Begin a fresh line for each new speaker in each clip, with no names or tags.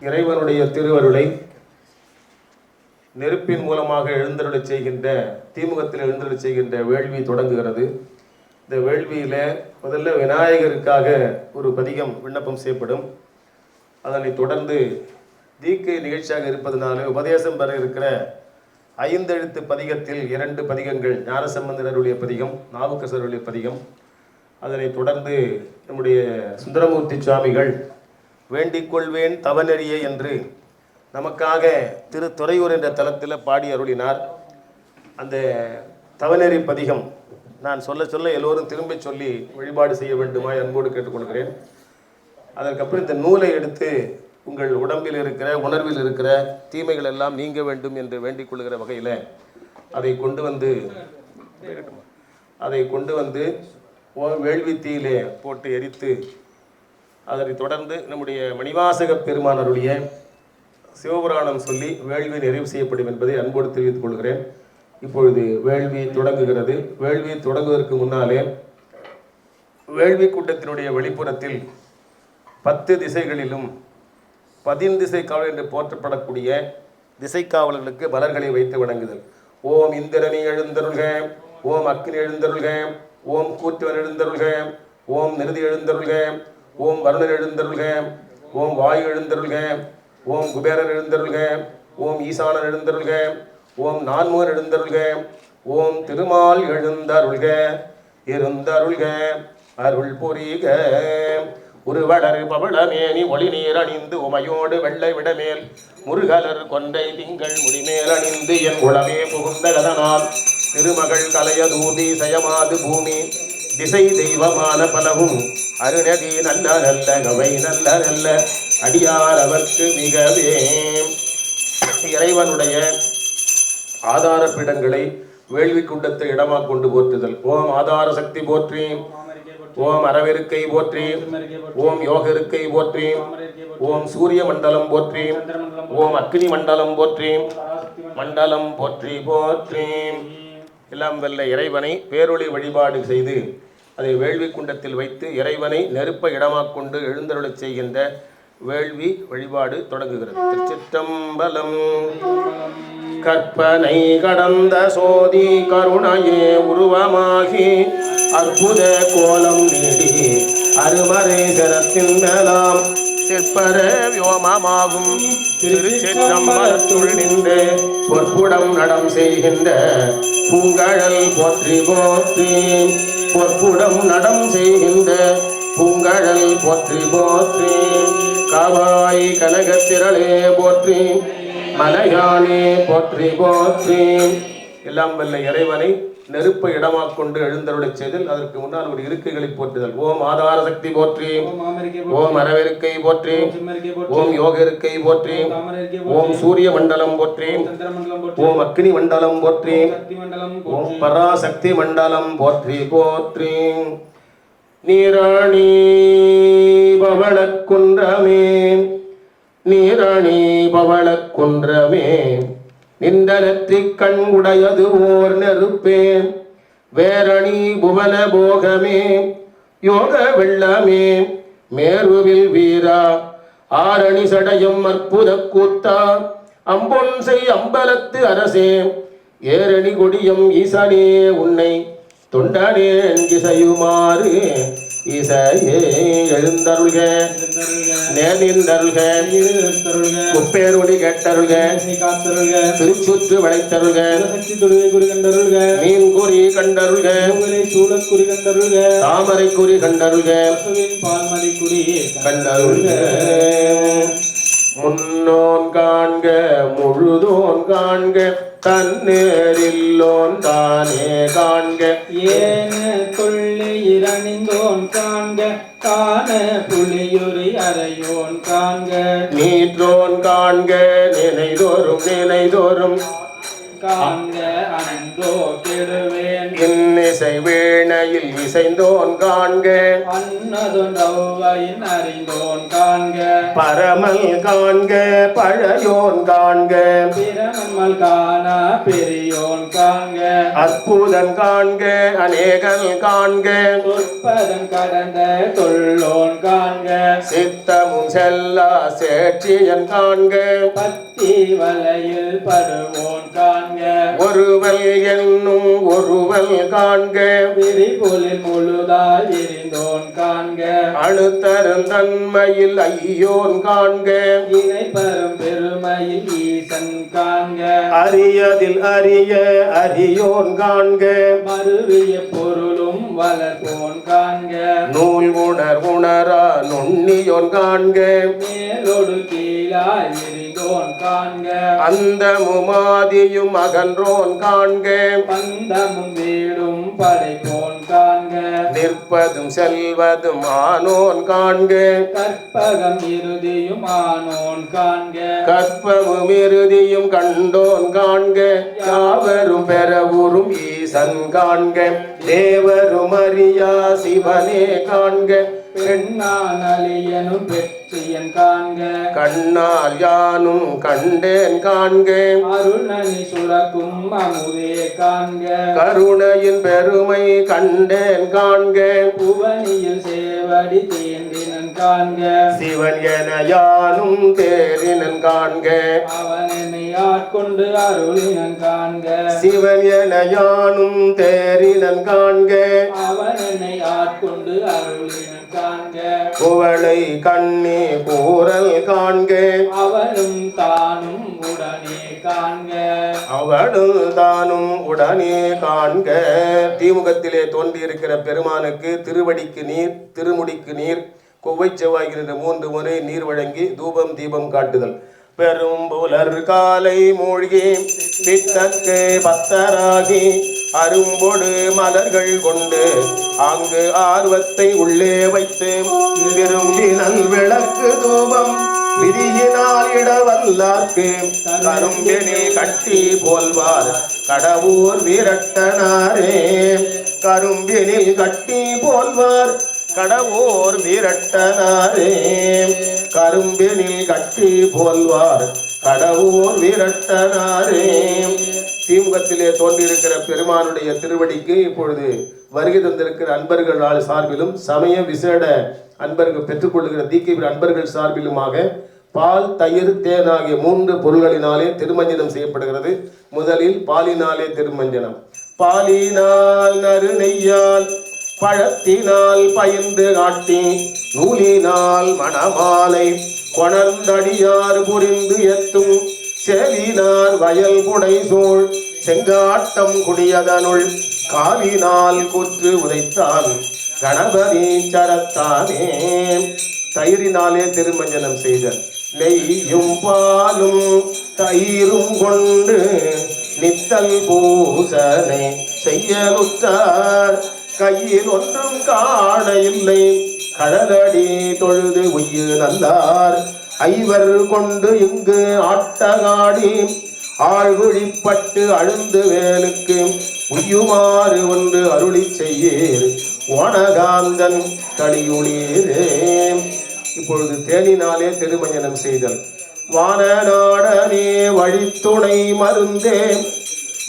இறைவனுடைய திருவருளை நெருப்பின் மூலமாக எழுந்தருளச் செய்கின்ற தீமுகத்தில் எழுந்தருளச் செய்கின்ற வேள்வி தொடங்குகிறது. இந்த வேள்வியில் முதல்ல விநாயகருக்காக ஒரு பதிகம் விண்ணப்பம் செய்யப்படும். அதனை தொடர்ந்து தீக்கை நிகழ்ச்சியாக இருப்பதனால உபதேசம் பெற இருக்கிற 5 எழுத்து பதிகத்தில் 2 பதிகங்கள் ஞானசம்பந்தருடைய பதிகம், நாவுக்கரசருடைய பதிகம். அதனை தொடர்ந்து நம்முடைய சுந்தரமூர்த்தி சுவாமிகள் வேண்டிக் கொள்வேன் தவநெறியே என்று நமக்காக துறையூர் என்ற தலத்தில் பாடி அருளினார். அந்த தவநெறி பதிகம் நான் சொல்ல சொல்ல எல்லோரும் திரும்பி சொல்லி வழிபாடு செய்ய வேண்டுமா அன்போடு கேட்டுக்கொள்கிறேன். அதற்கப்புறம் இந்த நூலை எடுத்து உங்கள் உடம்பில் இருக்கிற உணர்வில் இருக்கிற தீமைகள் எல்லாம் நீங்க வேண்டும் என்று வேண்டிக் கொள்கிற வகையில் அதை கொண்டு வந்து வேள்வி தீயிலே போட்டு எரித்து அதனை தொடர்ந்து நம்முடைய மணிவாசக பெருமானருடைய சிவபுராணம் சொல்லி வேள்வி நிறைவு செய்யப்படும் என்பதை அன்போடு தெரிவித்துக் கொள்கிறேன். இப்பொழுது வேள்வி தொடங்குகிறது. வேள்வி தொடங்குவதற்கு முன்னாலே வேள்வி கூட்டத்தினுடைய வெளிப்புறத்தில் 10 திசைகளிலும் 10 திசை காவல் என்று போற்றப்படக்கூடிய திசைக்காவலர்களுக்கு மலர்களை வைத்து வணங்குதல். ஓம் இந்திரனி எழுந்தருள்க, ஓம் அக்னி எழுந்தருள்க, ஓம் கூற்றுவன் எழுந்தருள்க, ஓம் நிருதி எழுந்தருள்க, ஓம் வருணன் எழுந்தருள்க, ஓம் வாயு எழுந்தருள்க, ஓம் குபேரன் எழுந்தருள்க, ஓம் ஈசானன் எழுந்தருள்க, ஓம் நான்முகன் எழுந்தருள்க, ஓம் திருமால் எழுந்தருள்க, இருந்தருள்க அருள் புரிக. உருவடர் பவளமேனி ஒளி நீர் அணிந்து உமையோடு வெள்ளை விடமேல் முருகலர் கொன்றை திங்கள் முடிமேல் அணிந்து என் உளமே புகுந்த கதனால் திருமகள் கலையதூதி சயமாது பூமி திசை தெய்வமான பலவும் அருணதி நல்ல நல்ல கவை நல்ல நல்ல அடியார் அவர்க்கு மிகவே. இறைவனுடைய ஆதார பீடங்களை வேள்வி குண்டத்தை இடமாக கொண்டு போற்றுதல். ஓம் ஆதார சக்தி போற்றி, ஓம் அறவெருக்கை போற்றி, ஓம் யோக இருக்கை போற்றி, ஓம் சூரிய மண்டலம் போற்றி, ஓம் அக்னி மண்டலம் போற்றி, மண்டலம் போற்றி போற்றி. எல்லாம் வல்ல இறைவனை பேரொளி வழிபாடு செய்து அதை வேள்வி குண்டத்தில் வைத்து இறைவனை நெருப்ப இடமாக கொண்டு எழுந்தருளச் செய்கின்ற வேள்வி வழிபாடு தொடங்குகிறது. திருச்சிற்றம்பலம். கற்பனை கடந்த சோதி கருணையே உருவமாகி அற்புத கோலம் நீடி அருமறை சிரத்தின் மேலாம் சிற்பர வியோமமாகும் திருச்சிற்றம்பலத்துள் நின்று பொற்புடம் நடம் செய்கின்ற பூங்கழல் போற்றி போற்றி. பொற்புடம் நடம் செய்கின்ற பூங்கழல் போற்றி போற்றி. காவாய் கனகத்திரளே போற்றி, மலையானே போற்றி போற்றி. எல்லாம் வல்ல இறைவனை நெருப்பை இடமாக கொண்டு எழுந்தருளச் செய்தல். அதற்கு முன்னால் ஒரு இருக்கைகளை போற்றுதல். ஓம் ஆதார சக்தி போற்றி, ஓம் அறவெருக்கை போற்றி, ஓம் யோக இருக்கை போற்றி, ஓம் சூரிய மண்டலம் போற்றி, ஓம் அக்னி மண்டலம் போற்றி, ஓம் பராசக்தி மண்டலம் போற்றி போற்றி. நீராணி பவளக்குன்றமே, நீராணி பவளக்குன்றமே, நின்றனற்றி கண் உடையது ஓர் நெருப்பே, வேரணி புவன போகமே, யோக வெள்ளமே, மேருவில் வீரா, ஆரணி சடையும் அற்புத கூத்தா, அம்பொன் செய் அம்பலத்து அரசே, ஏரணி கொடியும் ஈசனே உன்னை தொண்டனே என்கிசையுமாறு ஈசையே எழுந்தருள்க, நேர்ந்தருள்க, முப்பேருடி கேட்டருள்க, திருச்சுற்று வளைத்தருள்க, மீன் குறி கண்டருள்க, சூழக்குறி கண்டருள்க, தாமரை குறி கண்டருள்க, பால்மலை குறி கண்டருள்க. முன்னோன் காண்க முழுதோன் காண்க, தன்னேரில்லோன் தானே காண்க,
ஏன கொள்ளி இரணிந்தோன் காண்க, காண புலியுரி அறையோன் காண்க,
நீற்றோன் காண்க நினைதோறும் நினைதோறும்
காண்க அன்றோ கெடுவேன்
இன்னிசை வீணையில் இசைந்தோன் காண்க
அன்னதொன்றவையின் அறிந்தோன் காண்க
பரமல் காண்க பழையோன் காண்க
பிறனம்மல் காண பெரியோன் காண்க
அற்புதன் காண்க அநேகன் காண்க
சொற்பதம் கடந்த தொல்லோன் காண்க
சித்தமும் செல்லா சேற்றியன் காண்க
பத்தி வலையில் படுவோன் காண்க
ஒருவல் என்னும் ஒருவல் காண்க
விரிபொலில் முழுதாய் விரிந்தோன் காண்க
அணுத்தருந்தன்மையில் ஐயோன் காண்க
இணை பரும் பெருமையில் ஈசன் காண்க
அரியதில் அரிய அரியோன் காண்க
மருவிய பொருளும் வளர்ப்போன் காண்க
நூல் உணரா நுண்ணியோன் காண்க
மேலோடு கீழாய் விரிந்தோன் காண்க
அந்தமுமாதியும் அகன்றோன் காண்க
பந்தமும் வீடும் படைப்போன் காண்க
நிற்பதும் செல்வதும் ஆனோன் காண்க
கற்பகம் இறுதியும் ஆனோன் காண்க
கற்பமும் இறுதியும் கண்டோன் காண்க யாவரும் பெறவுறும் ஈசன் காண்க தேவரும் அறியா சிவனே காண்க
பெண்ணான் அழியனும் பெற்றியன் காண்க
கண்ணால் யானும் கண்டேன் காண்க
அருணனி சுரக்கும் அமுதே காண்க
கருணையின் பெருமை கண்டேன் காண்க
புவனியில் சேவடி தேந்தினன் காண்க
சிவன் என யானும் தேரினன் காண்க
அவன் என்னை ஆட்கொண்டு அருளினன் காண்க
சிவன் என யானும் தேரினன் காண்க
அவன் என்னை ஆட்கொண்டு அருளினன் காண்க
குவளை கண்ணே கூறல் காண்க
அவனும் தானும் உடனே காண்க
அவனும் தானும் உடனே காண்க தீமுகத்திலே தோன்றியிருக்கிற பெருமானுக்கு திருவடிக்கு நீர் திருமுடிக்கு நீர் கொவ்வை செவ்வாய்கிற 3 முறை நீர் வழங்கி தூபம் தீபம் காட்டுதல் பெரும் புலர் காலை மூழ்கி பித்தற்கு பத்தராகி அரும்பொடு மலர்கள் கொண்டு அங்கு ஆர்வத்தை உள்ளே வைத்து விரும்பினல் விளக்கு தூபம் விதியினால் இடவல்லார்க்கு கரும்பெனில் கட்டி போல்வார் கடவுர் வீரட்டனாரே கரும்பினில் கட்டி போல்வார் கடவோர் வீரட்டனாரே கரும்பினில் கட்டி போல்வார் கடவோர் வீரட்டனாரே தீமுகத்திலே தோன்றியிருக்கிற பெருமானுடைய திருவடிக்கு இப்பொழுது வருகை தந்திருக்கிற அன்பர்கள் சார்பிலும் சமய விசேட அன்பர்கள் பெற்றுக்கொள்ளுகிற தீக்கிய அன்பர்கள் சார்பிலுமாக பால் தயிர் தேன் ஆகிய 3 பொருள்களினாலே திருமஞ்சனம் செய்யப்படுகிறது. முதலில் பாலினாலே திருமஞ்சனம். பாலினால் நறுநெய்யால் பழத்தினால் பயந்து காட்டி நூலினால் மணமாலை கொணர்ந்தடியார் புரிந்து எத்தும் செலினார் வயல் புடை சூழ் செங்காட்டம் குடியதனுள் காலினால் குற்று உதைத்தான் கணபதி சரத்தானே. தயிரினாலே திருமஞ்சனம் செய்தல். நெய்யும் பாலும் தயிரும் கொண்டு நித்தல் பூசனை செய்யலுற்றார் கையில் ஒன்றும் காண இல்லை கடலடி தொழுது உய்ய நல்லார் ஐவர் கொண்டு இங்கு ஆட்டகாடி ஆழ்குழிப்பட்டு அழுந்து வேலுக்கு உய்யுமாறு ஒன்று அருளி செய்யீர் ஓனகாந்தன் களியுளீரே. இப்பொழுது தேனினாலே திருமஞ்சனம் செய்தல். வானநாடனே வழித்துணை மருந்தே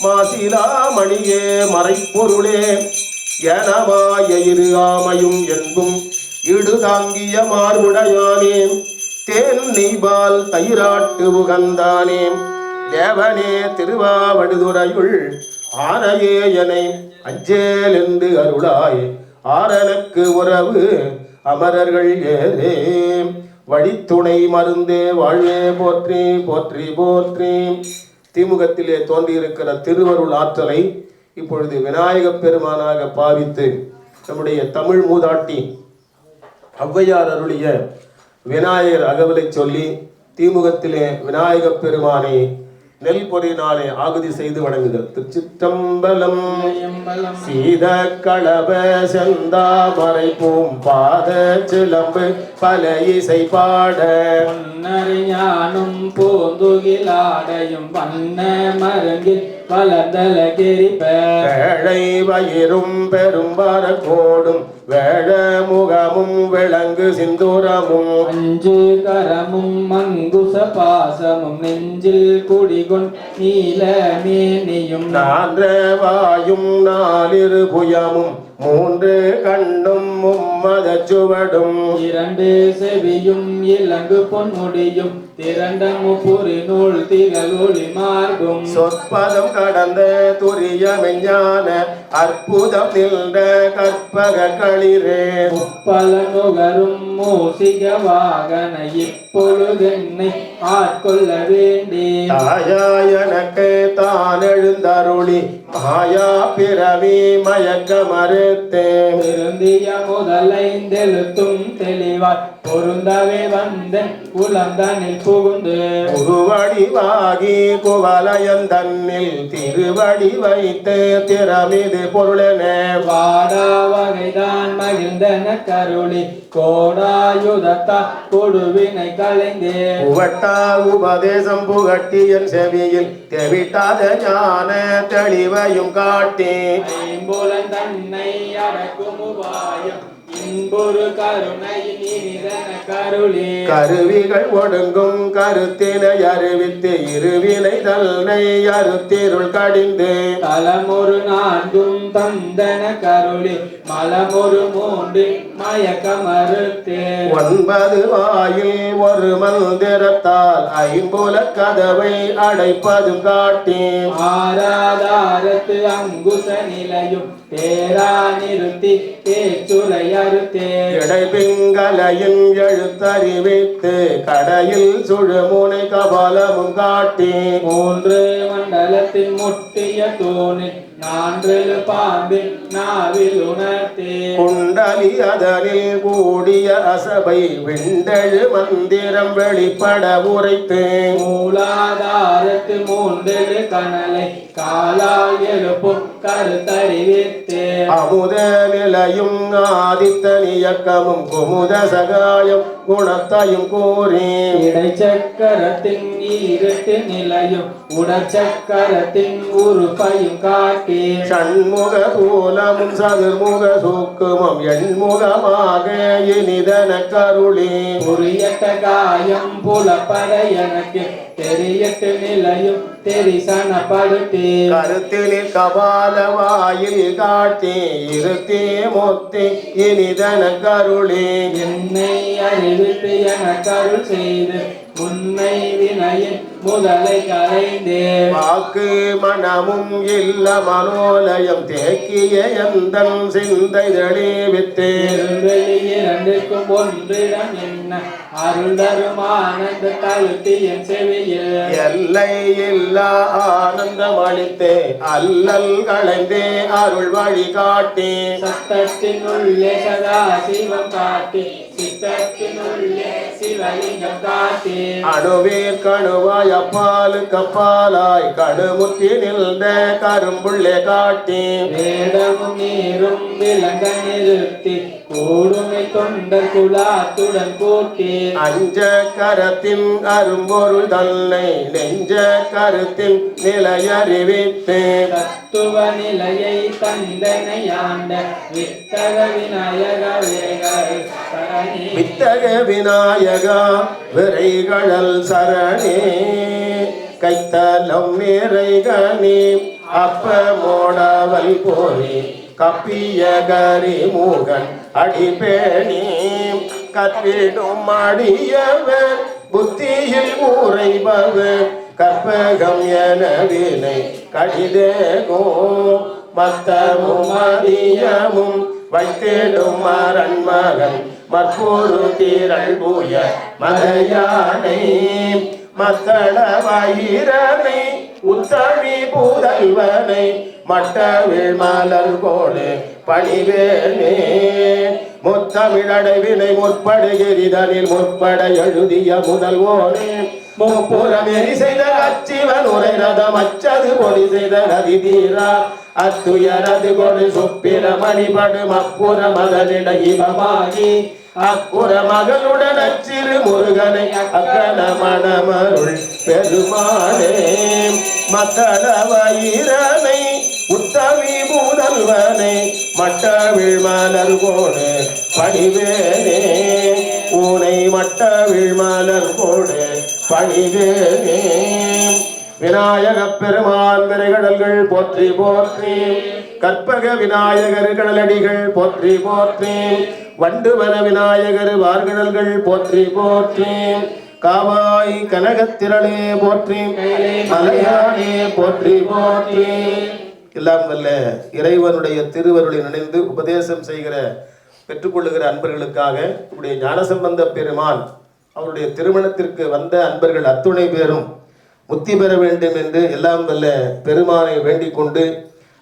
மாசிலா மணியே மறைப்பொருளே எனமாய இரு ஆமையும் என்பும் இடுதாங்கிய மார்புடையானே தேன் நெய்பால் தயிராட்டு உகந்தானே தேவனே திருவாவடுதுறையுள் ஆனையே எனை அஞ்சேல் என்று அருளாய் ஆரனுக்கு உறவு அமரர்கள் ஏறே. வழித்துணை மருந்தே வாழ்வே போற்றி போற்றி போற்றி. திமுகத்திலே தோன்றியிருக்கிற திருவருள் ஆற்றலை இப்பொழுது விநாயகப் பெருமானாக பாவித்து நம்முடைய தமிழ் மூதாட்டி ஔவையார் அருளிய விநாயகர் அகவலை சொல்லி திமுகத்திலே விநாயகப் பெருமானை நெல் பொறியினாலே ஆகுதி செய்து வணங்குதல். திருச்சிற்றம்பலம். சீத களப செந்தாமரை பூம் பாத சிலம்பு பல இசை பாட
பொன்னறிஞானும் பூந்துகிலாடையும் வண்ண மருங்கில் வளர்ந்தல கெரிப்ப
வேளை வயிறும் பெரும்பார கோடும் வேழ முகமும் விளங்கு சிந்துரமும்
அஞ்சு கரமும் மங்குச பாசமும் நெஞ்சில் குடிகொண் நீல மேனியும்
நான்ற வாயும் நாலிரு புயமும் மூன்று கண்ணும் மும்மத சுவடும்
இரண்டு செவியும் இலங்கு பொன்முடியும் திரண்ட முப்புரி நூல் திகழ் ஒளி மார்பும்
சொற்பதம் கடந்த துரிய மெஞ்ஞான அற்புதம் நின்ற கற்பக களிரே
பல நுகரும் மூசிக வாகன இப்பொழுதென்னை ஆட்கொள்ள வேண்டி
தாயாயனக்கு தான் எழுந்தருளி மாயா பிறவி மயக்க மறுத்தே
திருந்திய முதலைந்தெழுத்தும் தெளிவாய் பொருந்தவே வந்த உளந்தனில் புகுந்து
உருவடிவாகி குவலயன் தன்னில் திருவடி வைத்து திறமிது பொருளென
வாடா வகைதான் மகிழ்ந்தன கருளி கோடாயுதத்தா கொடுவினை கலைந்தே
உவட்டா உபதேசம் புகட்டியன் செவியில் தெவிட்டாத ஞான தெளிவையும் காட்டி
ஐம்புலன் தன்னை அடக்கும் உபாயம் இன்பொரு கருணையின் இனிதன கருளி
கருவிகள் ஒடுங்கும் கருத்தினை அறிவித்து இருவினை தன்னை அறுத்திருள் கடிந்து
தலமொரு நான்கும் தந்தன கருளி மலமொரு மூன்று மயக்க மறுத்தே
9 வாயில் ஒரு மந்திரத்தால் ஐம்புல கதவை அடைப்பதும் காட்டி
ஆராதாரத்து அங்குச நிலையும் தேரா நிறுத்தி தேச்சுரை அறுத்தே
இடைபிங்கலையும் எழுத்தறிவித்து கடையில் சுழுமுனை கபாலமும் காட்டி
3 மண்டலத்தின் முட்டிய தூணில் 4 பாம்பின் நாவில் உணர்த்தே
குண்டலி அதனில் கூடிய அசபை விண்டெழு மந்திரம் வெளிப்பட உரைத்து
மூலாதாரத்து 3 கனலை காலால் எழுப்பும் கருத்தறிவித்தே
அமுத நிலையும் ஆதித்த இயக்கமும் குமுத சகாயம் குணத்தையும் கூறி
இடைச்சக்கரத்தின் 2 நிலையும் உடச்சக்கரத்தின் உறுப்பையும் காட்டி
ஷண்முக தூலமும் சதுர்முக சூக்குமம் எண்முகமாக இனிதன கருளி
புரியட்ட காயம் புலப்பட எனக்கு தெரியட்டு நிலையும் தெரிசனப்படுத்தி
கருத்தினில் கபால வாயில் காட்டி இருத்தி மொத்தி இனிதன கருளி
என்னை அறிவித்து என கருள் செய்து முன்னை வினையின் முதலை கரைந்தே
வாக்கு மனமும் இல்ல மனோலயம் தேக்கிய எந்தன் சிந்தை தெளிவித்து
இரண்டுக்கும் ஒன்றிடம் என்ன அருள் தரும் ஆனந்த கழுத்தி என் செவியில்
எல்லை இல்லா ஆனந்தம் அளித்தே அல்லல் களைந்தே அருள் வழி காட்டி
சத்தத்தினுள்ளே சதா சிவம் காட்டி சித்தத்தினுள்ளே சிவலிங்கம் காட்டி
அணுவீர் கணுவாய் அப்பாலு கப்பாலாய் கடுமுத்தி நின்ற கரும்புள்ளே காட்டி
வேடமும் நீரும் விலங்க நிறுத்தி கூடுமை தொண்டர் குலாத்துடன் கூட்டி
அஞ்ச கரத்தின் அரும்பொருள் தன்னை நெஞ்ச கருத்தின் நிலையறிவித்து
தத்துவ நிலையை தந்தனை ஆண்ட வித்தக விநாயக வேகர் சரணி
வித்தக விநாயகா விரைகழல் சரணே கைத்தலம் நிறைகனி அப்ப மோடவல் போரி கப்பிய கரி மூகன் அடிபேணி கற்பிடும் அடியவர் புத்தியில் உரைபவர் கற்பகம் என வினை கடிதேகோ மத்தமும் மதியமும் வைத்திடும் அரண்மகன் மற்பொரு தீரள் பூய மதையானை மத்தள வயிரனை உத்தமி பூதல்வனை மட்டவிழ் மலர் கோடு பணிவேனே முத்தமிழடைவினை முற்படுகிறிதனில் முற்பட எழுதிய முதல்வோனே முப்புறமெறி செய்த கச்சிவன் உரை ரதம் அச்சது பொடி செய்த நதி தீரா அத்துயரது கொடு சுப்பிர மணிபடு மப்புற மதனிட இவமாகி அக்குற மகளுடன் அச்சிறு முருகனை அக்கல மணமருள் பெருமானே மக்களவயிரனை உத்தமி முதல்வனை மட்டவிழ் மலர் போடு பணிவேனே ஊனை மட்டவிழ் மலர் போடு பணிவேனே விநாயக பெருமான் விரைகடல்கள் போற்றி போற்றி கற்பக விநாயகர் கடலடிகள் போற்றி போற்றி வண்டுவன விநாயகர் வார்கடல்கள் போற்றி போற்றி காவாய் கனகத்திரளே போற்றி மலையானே போற்றி போற்றி. எல்லாம் வல்ல இறைவனுடைய திருவருளை நினைந்து உபதேசம் செய்கிற பெற்றுக்கொள்ளுகிற அன்பர்களுக்காக உடைய ஞானசம்பந்த பெருமான் அவருடைய திருமணத்திற்கு வந்த அன்பர்கள் அத்துணை பேரும் முத்தி பெற வேண்டும் என்று எல்லாம் வல்ல பெருமானை வேண்டிக் கொண்டு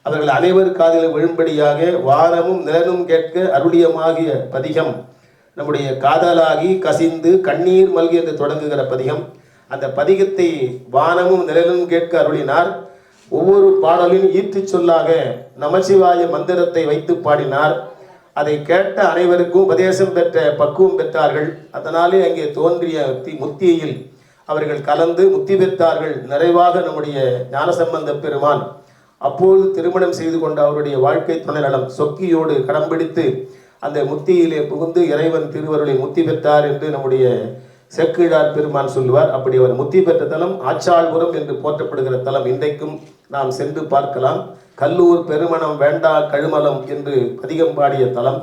அவர்கள் அனைவர் காதில் விழும்படியாக வானமும் நிலனும் கேட்க அருளியமாகிய பதிகம் நம்முடைய காதலாகி கசிந்து கண்ணீர் மல்கி என்று தொடங்குகிற பதிகம். அந்த பதிகத்தை வானமும் நிலனும் கேட்க அருளினார். ஒவ்வொரு பாடலின் ஈர்த்து சொல்லாக நமசிவாய மந்திரத்தை வைத்து பாடினார். அதை கேட்ட அனைவருக்கும் உபதேசம் பெற்ற பக்குவம் பெற்றார்கள். அதனாலே அங்கே தோன்றிய முத்தியில் அவர்கள் கலந்து முத்தி பெற்றார்கள். நிறைவாக நம்முடைய ஞானசம்பந்த பெருமான் அப்போது திருமணம் செய்து கொண்ட அவருடைய வாழ்க்கை துணை நலம் சொக்கியோடு கடம் பிடித்து அந்த முத்தியிலே புகுந்து இறைவன் திருவருளை முத்தி பெற்றார் என்று நம்முடைய செக்கிழார் பெருமான் சொல்லுவார். அப்படி அவர் முத்தி பெற்ற தலம் ஆச்சாள்புரம் என்று போற்றப்படுகிற தலம் இன்றைக்கும் நாம் சென்று பார்க்கலாம். கல்லூர் பெருமணம் வேண்டா கழுமலம் என்று பதிகம் பாடிய தலம்.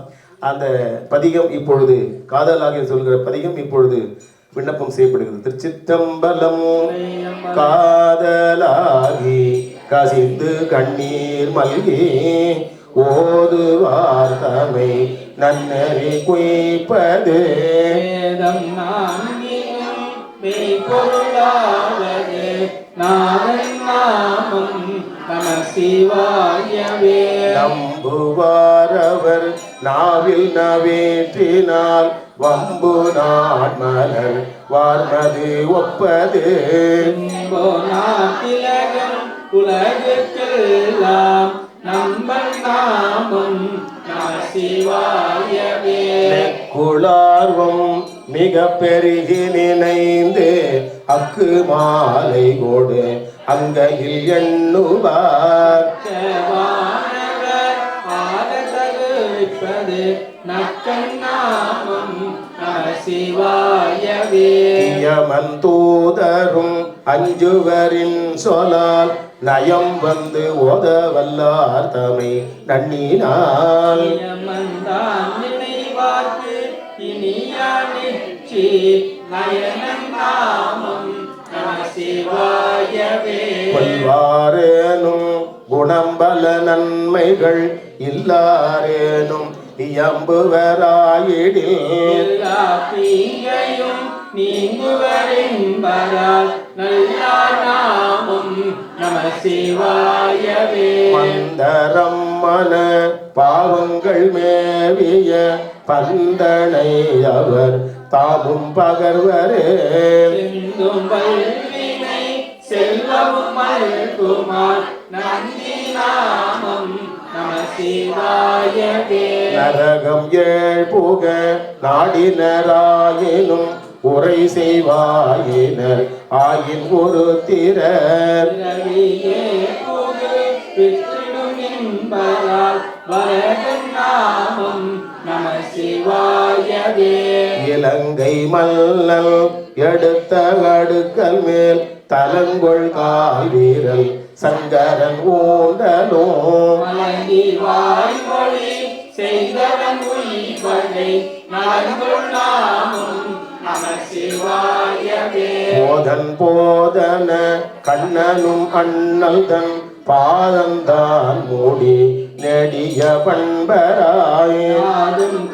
அந்த பதிகம் இப்பொழுது காதலாக சொல்கிற பதிகம் இப்பொழுது விண்ணப்பம் செய்யப்படுகிறது. திருச்சிற்றம்பலம் காதலாகி கசிந்து கண்ணீர் மல்கி ஓதுவார் தமை நன்னறி குய்ப்பது
வேதம் நான்கினும் மெய்பொருளாவது நாதன் நாமம் நம சிவாயவே.
நம்புவாரவர் நாவில் நவேற்றினால் வம்பு நாட்மலர் வார்மது ஒப்பது
திலகம் உலகுக்கெல்லாம் நம்பன் நாமம் நம சிவாயவே.
குளார்வம் மிக பெருகி நினைந்து அக்கு மாலை கோடு அங்கையில் எண்ணுவார்
நக்கன் நாமம் நம சிவாயவே.
யமந்தூதரும் அஞ்சுவரின் சொலால் நயம் வந்து ஓத வல்லார் தமை நன்னினால்
யமந்தான் நினைவார்க்கு இனியானிச்சி நயனன் நாமம் நம சிவாயவே.
கொள்வாரேனும் குணம்பல நன்மைகள் இல்லாரேனும் இயம்புவராயிடில்
தீங்கையும் நீங்குவரின்பரால் நல்ல நாமம் நம சிவாயவே.
மந்தரம் மன பாவங்கள் மேவிய பந்தனை அவர் தாமும் பகர்வரே
வல்வினை செல்வமும் மல்குமார் நந்தி நாமம் நம சிவாயவே.
நரகம் ஏழ்புக நாடினராயினும் உரை செய்வாயினர் ஆயின் ஒரு திரர்
நாமம் நம சிவாயவே.
இலங்கை மல்லல் எடுத்த அடுக்கல் மேல் தலங்கொள் கால் வீரல் சங்கரன் ஊண்டலோ
மலங்கி வாய்மொழி செய்தவன் உய்வகை நலங்குள் நாமம் நம சிவாயவே.
போதன் போதன கண்ணனும் அண்ணல்தன் பாதந்தான் மூடி நெடிய பண்பராயும்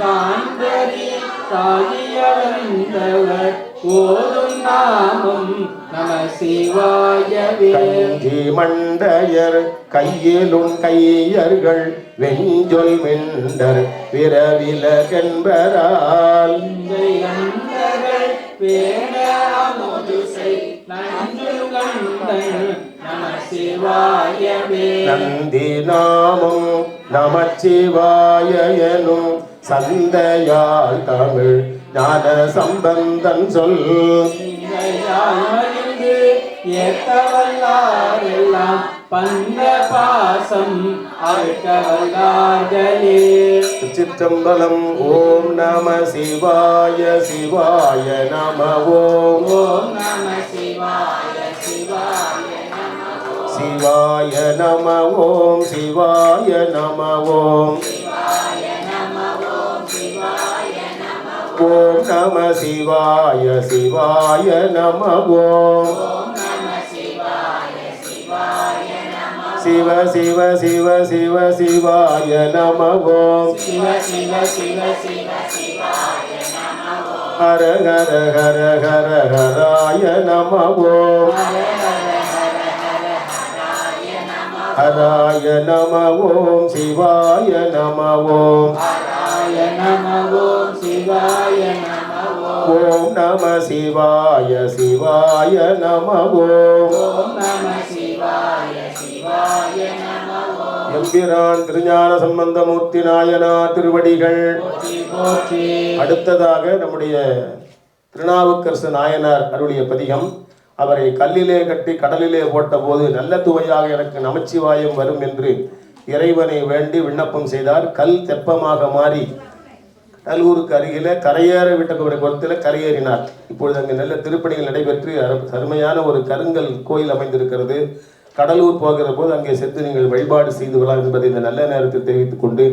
காண்பரி காகியவந்தவர் ஓதும் நாமம் நம சிவாயவே.
கஞ்சி மண்டையர் கையிலும் கையர்கள் வெஞ்சொல் மெண்டர் விரவில கென்பரால்
சிவாயவே.
நந்தி நாமம் நமச்சிவாய எனும் சந்தையால் தமிழ் ஞான சம்பந்தன் சொல்
ஏத்தவல்லாரெல்லாம் பந்த பாசம் அழுக்கவல்லார்களே.
சிற்றம்பலம். ஓம் நம சிவாய சிவாய நம ஓம்.
ஓம் நம சிவாய சிவாய நம ஓம்.
சிவாய நம ஓம். சிவாய நம ஓம்.
சிவாய நம ஓம். சிவாய நம
ஓம் நம சிவாய சிவாய நம ஓம்.
ஓம் நம சிவாய சிவாய நம
சிவ சிவ சிவ சிவ சிவாய நம ஓம்.
சிவ சிவ சிவ சிவ சிவாய நம ஓம்.
ஹர ஹர ஹர ஹர ஹராய நம ஓம். ஹராய நம ஓம். சிவாய நம ஓம்.
ஹராய நம ஓம். சிவாய நம ஓம்.
ஓம் நம சிவாய சிவாய நம ஓம்.
ஓம் நம சிவாய சிவாய நம ஓம்.
எம்பிரான் திருஞான சம்பந்தமூர்த்தி நாயனார் திருவடிகள்
போற்றி போற்றி.
அடுத்ததாக நம்முடைய திருநாவுக்கரசு நாயனார் அருளிய பதிகம். அவரை கல்லிலே கட்டி கடலிலே போட்ட போது நல்ல துவையாக எனக்கு நமச்சிவாயம் வரும் என்று இறைவனை வேண்டி விண்ணப்பம் செய்தார். கல் தெப்பமாக மாறி கல்லூருக்கு அருகில கரையேற விட்ட பொறுத்தில் கரையேறினார். இப்பொழுது அங்கு நல்ல திருப்பணிகள் நடைபெற்று அருமையான ஒரு கருங்கல் கோயில் அமைந்திருக்கிறது. கடலூர் போகிற போது அங்கே சென்று நீங்கள் வழிபாடு செய்து விடலாம் என்பதை இந்த நல்ல நேரத்தில் தெரிவித்துக் கொண்டு,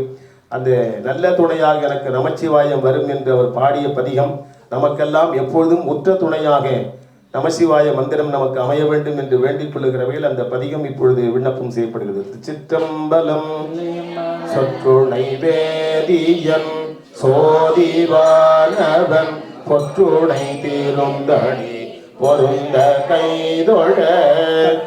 அந்த நல்ல துணையாக எனக்கு நமச்சிவாயம் வரும் என்று அவர் பாடிய பதிகம் நமக்கெல்லாம் எப்பொழுதும் உற்ற துணையாக நமசிவாய மந்திரம் நமக்கு அமைய வேண்டும் என்று வேண்டிக் கொள்ளுகிற வகையில் அந்த பதிகம் இப்பொழுது விண்ணப்பம் செய்யப்படுகிறது. சிற்றம்பலம். சொற்றுணை வேதியன் சோதிவானவன் பொற்றுணை தீருந்தடி பொருந்த கைதொழ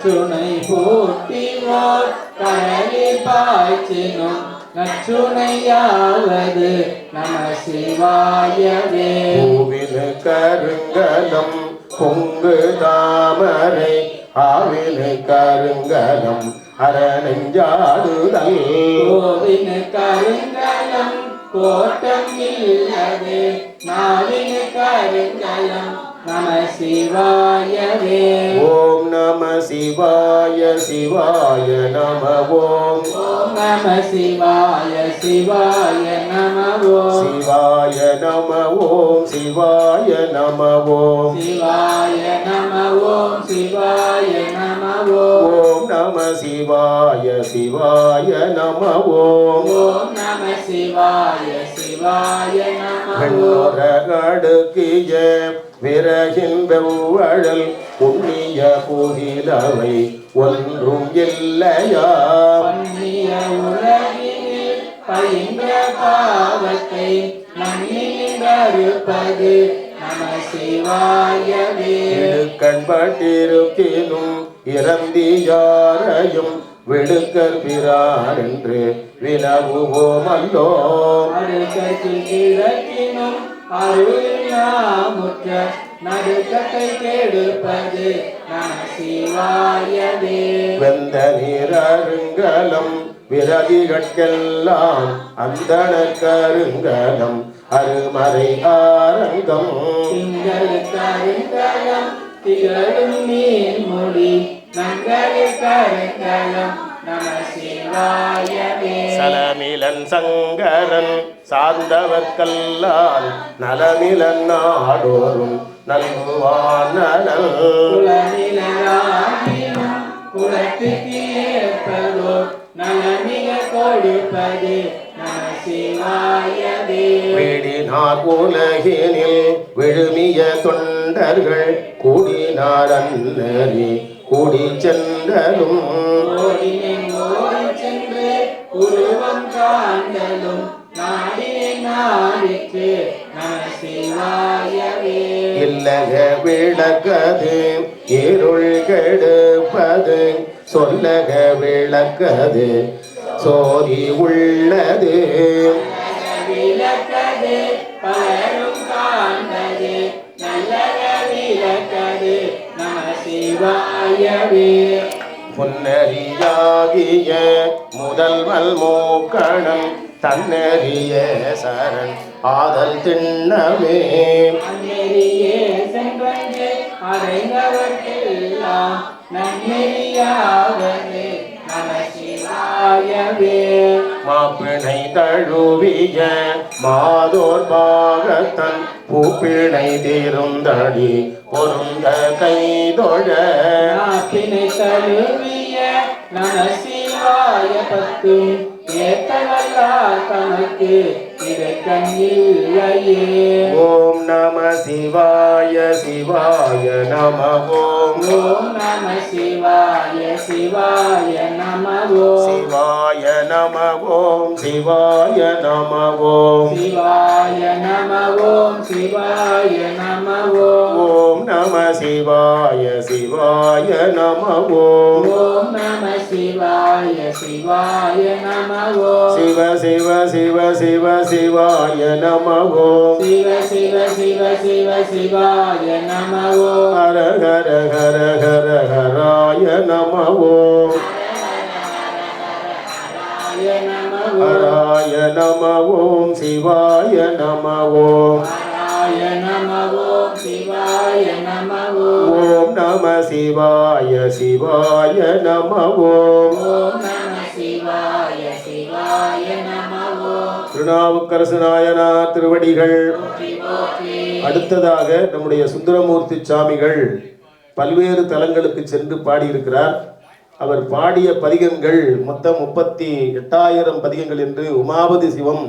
துணை பூட்டிவோர் கடலில் பாய்ச்சினும் நச்சுணையாவது நம சிவாயவே.
பூவினு கருங்கலம் பொங்கு தாமரை ஆவினு கருங்கலம் அரணெஞ்சாடுதல்
கோவினு கருங்கலம் கோட்டம் இல்லது நாவினு கருங்கலம் நம சிவாயவே.
ஓம் நம சிவாய சிவாய நம ஓம்.
ஓம் நம சிவாய சிவாய நம ஓம்.
சிவாய நம ஓம். சிவாய நம ஓம்.
சிவாய நம ஓம். சிவாய நம ஓம்.
ஓம் நம சிவாய சிவாய நம ஓம்.
ஓம் நம சிவாய சிவாய நம ஓம்.
வெண்ணொரகடுக்கிய விறகின் வெவ்வழல் புண்ணிய புகிலவை ஒன்றும் இல்லையா.
பண்ணிய உலகினில் பயின்ற பாவத்தை நன்னிருப்பது நம சிவாயவே.
கண்பட்டிருக்கினும் இறந்தியாரையும் விடுக்கர் பிரார் என்று வினவுவோம் அல்லோ.
அடுக்கத்தில் கிழக்கினும் அருளாமுற்ற நடுக்கத்தை கெடுப்பது நம சிவாயவே.
வெந்த நீரருங்கலம் விரதிகட்கெல்லாம் அந்தன கருங்கலம் அருமறை ஆரங்கம்
திங்களுக்கருங்கலம் திகழும் நீர்மொழி நங்களுக்கருங்கலம் நம சிவாயவே.
சலமிலன் சங்கரன் சார்ந்தவர்கல்லால் நலமிலன் நாடோறும் நல்குவான் நலன்.
குலநிலையாகினும் குலத்துக்கு ஏற்பதோர் நலமிக கொடுப்பது நம சிவாயவே.
வீடினார் உலகினில் விழுமிய தொண்டர்கள் கூடினார் அன்னறி கூடி சென்றலும்
ஓடினை ஓடி சென்று உருவம் காண்டலும் நாடினை நாடிக்கு நம சிவாயவே.
இல்லக விளக்கது இருள் கெடுப்பது சொல்லக விளக்கது சோதி உள்ளது
விளக்கது பலரும் காண்டது நல்லக விளக்கது நம சிவாயவே.
முன்னறியாகிய முதல்வல் மூக்கணன் தன்னறிய சரண் ஆதல் திண்ணமே
அந்நெறியே சென்றங்கே அடைந்தவர்க்கெல்லாம் நன்னெறியாகவே நமசிவாயவே
மாப்பிணை தழுவிய மாதோர் பாகத்தன் பூப்பிணை தீருந்தடி பொருந்த கைதொழ
நாப்பினை தழுவிய நமசிவாய பத்தும் ஏத்தவல்லார் தனக்கு இறைக்கண்ணில்லையே
ஓம் நம சிவாய சிவாய நம ஓம்
ஓம் நம சிவாய சிவாய நம ஓம்
சிவாய நம ஓம் சிவாய நம ஓம்
சிவாய நம ஓம் சிவாய நம ஓம்
ஓம் நம சிவாய சிவாய நம ஓம்
ஓம் நம சிவாய சிவாய நம ஓம்
சிவ சிவ சிவ சிவ சிவாய நம ஓம்
சிவ சிவ சிவ சிவ சிவாய நம ஓம்
ஹர ஹர ஹர ஹர ஹராய நம ஓம்
ஹராய நம ஓம்
ஹராய நம ஓம் சிவாய நம ஓம்
ஹராய நம ஓம் சிவாய நம ஓம்
ஓம் நம சிவாய சிவாய நம ஓம்
ஓம் நம சிவாய சிவாய நம ஓம்
திருநாவுக்கரசு நாயனார் திருவடிகள்
போற்றி போற்றி
அடுத்ததாக நம்முடைய சுந்தரமூர்த்தி சாமிகள் பல்வேறு தலங்களுக்கு சென்று பாடியிருக்கிறார். அவர் பாடிய பதிகங்கள் மொத்தம் 38,000 பதிகங்கள் என்று உமாபதி சிவம்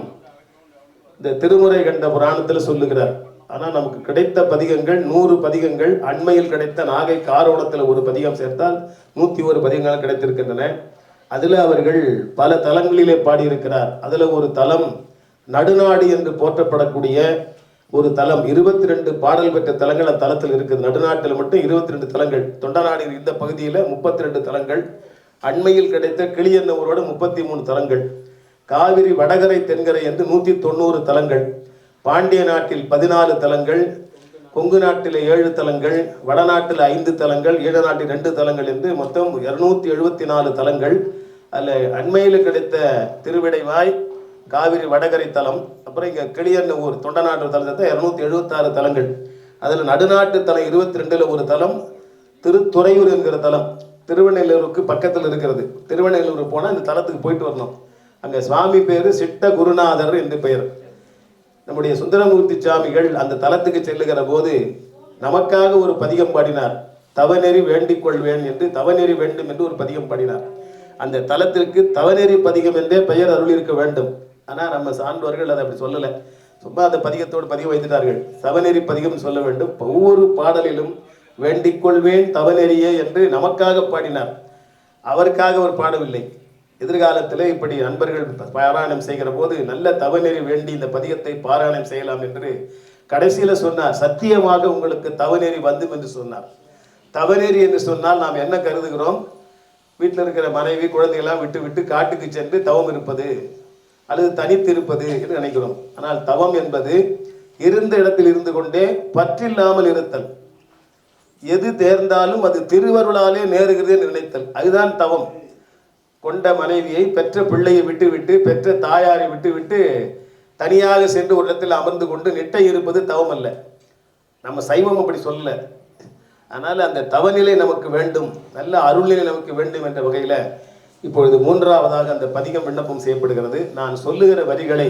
இந்த திருமுறை கண்ட புராணத்தில் சொல்லுகிறார். ஆனால் நமக்கு கிடைத்த பதிகங்கள் 100 பதிகங்கள். அண்மையில் கிடைத்த நாகை காரோணத்தில் ஒரு பதிகம் சேர்த்தால் 101 பதிகங்கள் கிடைத்திருக்கின்றன. அதில் அவர்கள் பல தலங்களிலே பாடியிருக்கிறார். அதில் ஒரு தலம் நடுநாடு என்று போற்றப்படக்கூடிய ஒரு தலம். 22 பாடல் பெற்ற தலங்கள் அந்த தலத்தில் இருக்குது. நடுநாட்டில் மட்டும் 22 தலங்கள். தொண்டநாடு இந்த பகுதியில் 32 தலங்கள். அண்மையில் கிடைத்த கிளியன்னூரோடு 33 தலங்கள். காவிரி வடகரை தென்கரை என்று 190 தலங்கள். பாண்டிய நாட்டில் 14 தலங்கள், கொங்கு நாட்டில் 7 தலங்கள், வடநாட்டில் 5 தலங்கள், ஈழ நாட்டில் 2 தலங்கள் என்று மொத்தம் 274 தலங்கள். அதில் அண்மையில் கிடைத்த திருவிடைவாய் காவிரி வடகரை தலம், அப்புறம் இங்கே கிளியன்னூர் தொண்டநாட்டு தலத்தை 276 தலங்கள். அதில் நடுநாட்டு தலம் 22ல் ஒரு தலம் திருத்துறையூர் என்கிற தலம் திருவண்ணூருக்கு பக்கத்தில் இருக்கிறது. திருவண்ணூர் போனால் இந்த தலத்துக்கு போயிட்டு வரணும். அங்கே சுவாமி பேர் சிட்ட குருநாதர் என்று பெயர். நம்முடைய சுந்தரமூர்த்தி சாமிகள் அந்த தலத்துக்கு செல்லுகிற போது நமக்காக ஒரு பதிகம் பாடினார். தவநெறி வேண்டிக் கொள்வேன் என்று, தவநெறி வேண்டும் என்று ஒரு பதிகம் பாடினார். அந்த தலத்திற்கு தவநெறி பதிகம் என்றே பெயர் அருளியிருக்க வேண்டும். ஆனால் நம்ம சான்றோர்கள் அதை அப்படி சொல்லலை. சும்மா அந்த பதிகத்தோடு பதிகம் வைத்துட்டார்கள். தவநெறி பதிகம் சொல்ல வேண்டும். ஒவ்வொரு பாடலிலும் வேண்டிக் கொள்வேன் தவநெறியே என்று நமக்காக பாடினார். அவருக்காக அவர் பாடவில்லை. எதிர்காலத்தில் இப்படி நண்பர்கள் பாராயணம் செய்கிற போது நல்ல தவநெறி வேண்டி இந்த பதிகத்தை பாராயணம் செய்யலாம் என்று கடைசியில் சொன்னார். சத்தியமாக உங்களுக்கு தவநெறி வந்தும் என்று சொன்னார். தவநெறி என்று சொன்னால் நாம் என்ன கருதுகிறோம்? வீட்டில் இருக்கிற மனைவி குழந்தைகள்லாம் விட்டு விட்டு காட்டுக்கு சென்று தவம் இருப்பது அல்லது தனித்து இருப்பது என்று நினைக்கிறோம். ஆனால் தவம் என்பது இருந்த இடத்தில் இருந்து கொண்டே பற்றில்லாமல் இருத்தல். எது தேர்ந்தாலும் அது திருவருளாலே நேருகிறது என்று நினைத்தல், அதுதான் தவம். கொண்ட மனைவியை, பெற்ற பிள்ளையை விட்டுவிட்டு, பெற்ற தாயாரை விட்டுவிட்டு தனியாக சென்று ஒரு இடத்தில் அமர்ந்து கொண்டு நிட்டை இருப்பது தவம் அல்ல. நம்ம சைவம் அப்படி சொல்லல. அதனால் அந்த தவநிலை நமக்கு வேண்டும், நல்ல அருள்நிலை நமக்கு வேண்டும் என்ற வகையில் இப்பொழுது 3வதாக அந்த பதிகம் விண்ணப்பம் செய்யப்படுகிறது. நான் சொல்லுகிற வரிகளை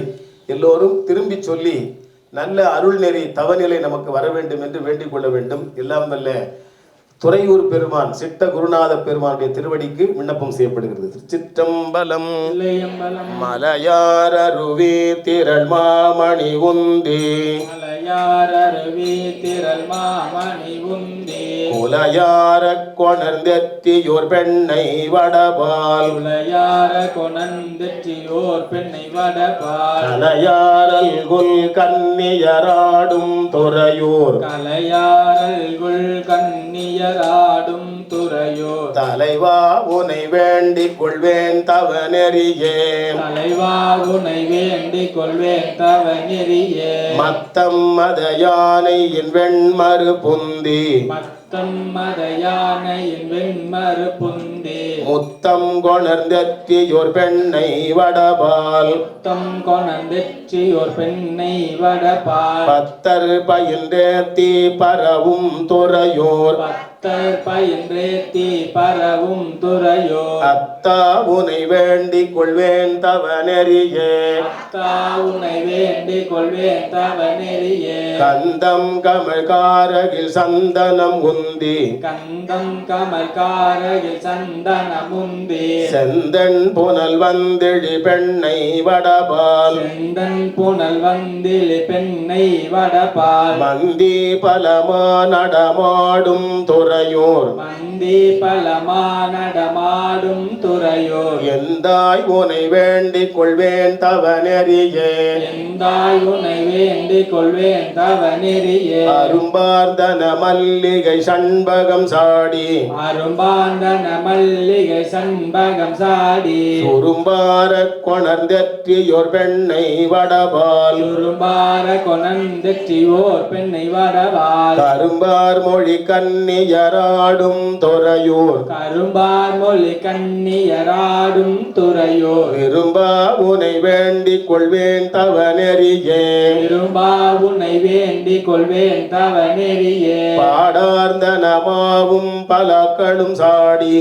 எல்லோரும் திரும்பி சொல்லி நல்ல அருள்நெறி தவநிலை நமக்கு வர வேண்டும் என்று வேண்டிக் கொள்ள வேண்டும். எல்லாம் வல்ல துறையூர் பெருமான் சிட்ட குருநாத பெருமானுடைய திருவடிக்கு விண்ணப்பம் செய்யப்படுகிறது. திருச்சிற்றம்பலம். மலையார் அருவி திரள் மாமணி உந்தி,
மலையார் அருவி திரள் மாமணி உந்தி,
குலையார கொணர்ந்தெற்றியோர் பெண்ணை வடபால்,
குலையார கொணர்ந்தெற்றியோர் பெண்ணை வடபால்,
கலையாரல் குல் கன்னியராடும் துறையூர்,
கலையாரல் குல் கன்னியராடும் துறையூர்,
தலைவா உனை வேண்டிக் கொள்வேன் தவநெறியே,
தலைவா உனை வேண்டிக் கொள்வேன் தவநெறியே,
மத்தம் மத யானையின் வெண்மறு புந்தி,
மத்தம் மத யானையின் வெண்மறு புந்தி, உந்தே
முத்தம் கொணர்ந்தெற்றியோர் பெண்ணை வடபால்
முத்தம் கொணர்ந்தெற்றியோர் பெண்ணை வடபால்
பத்தர் பயின்றேத்தி பரவும் துறையோர்
பத்தர் பயின்றேத்தி பரவும் துறையோர்
அத்தா உனை வேண்டிக் கொள்வேன் தவ நெறியே
அத்தா உன்னை வேண்டிக் கொள்வேன் தவ நெறியே
கந்தம் கமல் காரகில் சந்தனம் உந்தி
கந்தம் கமல் காரகில் சந்தனம் உந்தே
செந்தன் புனல் வந்திழி பெண்ணை வடபால்
செந்தன் புனல் வந்தில் பெண்ணை வடபால்
மந்தி பலமா நடமாடும் துறையோர்
மந்தி பலமா நடமாடும் துறையோர்
எந்தாய் உனை வேண்டிக் கொள்வேன் தவ நெறியே
எந்தாய் உன்னை வேண்டிக் கொள்வேன் தவ நெறியே
அரும்பார்ந்தன மல்லிகை சண்பகம் சாடி
அரும்பாந்தன மல்லிகை சண்பகம் சாடி
சுரும்பார கொணர்ந்தெற்றியோர் பெண்ணை வடபால்
சுரும்பார கொணர்ந்தெற்றியோர் பெண்ணை வடபால்
கரும்பார் மொழி கன்னியராடும் துறையோர்
கரும்பார் மொழி கண்ணியராடும் துறையோர்
விரும்பா உனை வேண்டிக் கொள்வேன் தவ நெறியே
விரும்பா உன்னை வேண்டிக் கொள்வேன் தவ நெறியே
பாடார்ந்தனமாவும் பலக்களும் சாடி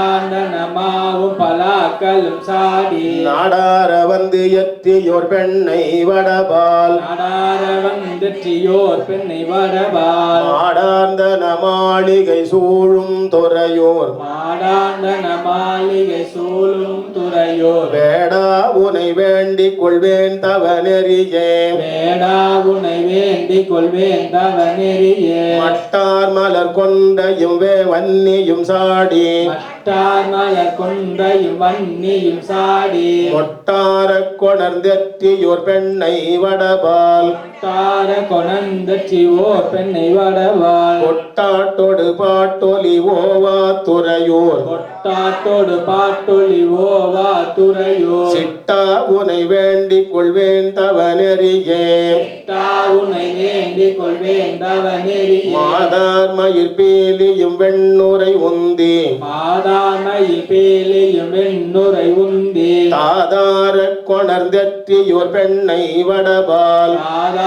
பாடாண்டனமாவும் பலாக்களும் சாடி
நாடார வந்து எற்றியோர் பெண்ணை வடபால்
நடார வந்தெற்றியோர் பெண்ணை வடபால்
மாடார்ந்தன மாளிகை சூழும் துறையோர்
மாடாண்டன மாளிகை சூழும் துறையோர்
வேடா உனை வேண்டிக் கொள்வேன் தவ நெறியே
வேடா உன்னை வேண்டிக் கொள்வேன் தவ நெறியே
மட்டார் மலர் கொண்டையும் வன்னியும் சாடி
மட்டார் மலர் கொண்டையும் வன்னியும் சாடி
மொட்டார கொணர்ந்தெற்றியோர் பெண்ணை வடபால்
தார கொணர்ந்தெற்றியோர் பெண்ணை வடவாள்
கொட்டாட்டோடு பாட்டொலி ஓவா துறையோர்
கொட்டாட்டோடு பாட்டொலி ஓவா துறையோர்
சிட்டா உனை வேண்டிக் கொள்வேன் தவ நெறியே
சிட்டா உன்னை வேண்டிக் கொள்வேன் தவ நெறியே
மாதார் மயிர் பீலியும் வெண்ணுரை உந்தி
மாதாமையில் பேலியும் வெண்ணுரை உந்தி
தாதார கொணர்ந்தெற்றியோர் பெண்ணை வடபால்
ஆதார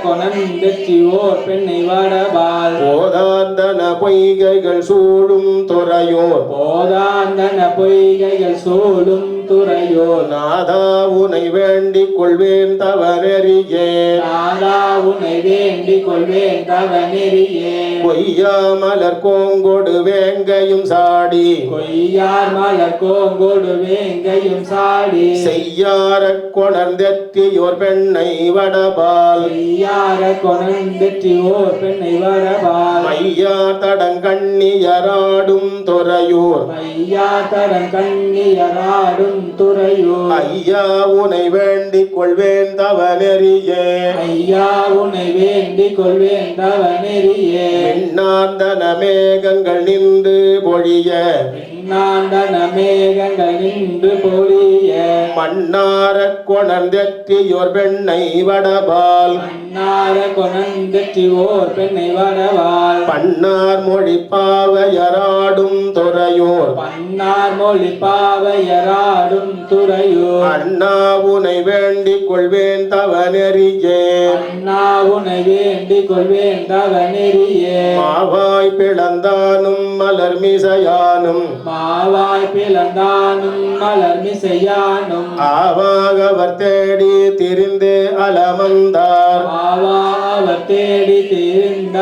கொணர்ந்தெற்றியோர் பெண்ணை வடபால்
போதாந்தன பொய்கைகள் சூழும் துறையோர்
போதாந்தன பொய்கைகள் சூழும் துறையோர்
நாதா உனை வேண்டிக் கொள்வேன் தவ நெறியே
நாதா உன்னை வேண்டிக் கொள்வேன் தவ நெறியே
பொய்யா மலர் கோங்கொடு வேங்கையும் சாடி
கொய்யார் மலர் கோங்கோடு வேங்கையும் சாடி
செய்யார கொணர்ந்தெற்றியோர் பெண்ணை வடபால்
செய்யார கொணர்ந்தெற்றியோர் பெண்ணை வடபால்
மையா தடங்கண்ணியராடும் துறையோர்
மையா தடன் கண்ணியராடும் துறையோர்
ஐயா உனை வேண்டிக் கொள்வேன் தவ நெறியே
ஐயா உன்னை வேண்டிக் கொள்வேன் தவ நெறியே
மின்னார்ந்தன மேகங்கள் நின்று பொழிய
நாண்டன மேகங்கள் நின்று பொழிய
மன்னார கொணர்ந்தெற்றியோர் பெண்ணை வடபால்
மன்னார கொணர்ந்தெற்றியோர் பெண்ணை வடவாள்
பன்னார் மொழி பாவையராடும் துறையோர்
பன்னார் மொழி பாவையராடும் துறையோர்
அண்ணா உனை வேண்டிக் கொள்வேன் தவ நெறியே
அண்ணா உன்னை வேண்டிக் கொள்வேன் தவ நெறியே
மாவாய் பிளந்தானும் மலர் மிசையானும்
மாவாய் பிளந்தானும் மலர் மிசையானும்
ஆவாகவர் தேடி திரிந்து அலமந்தார்
ஆவா அவர் தேடி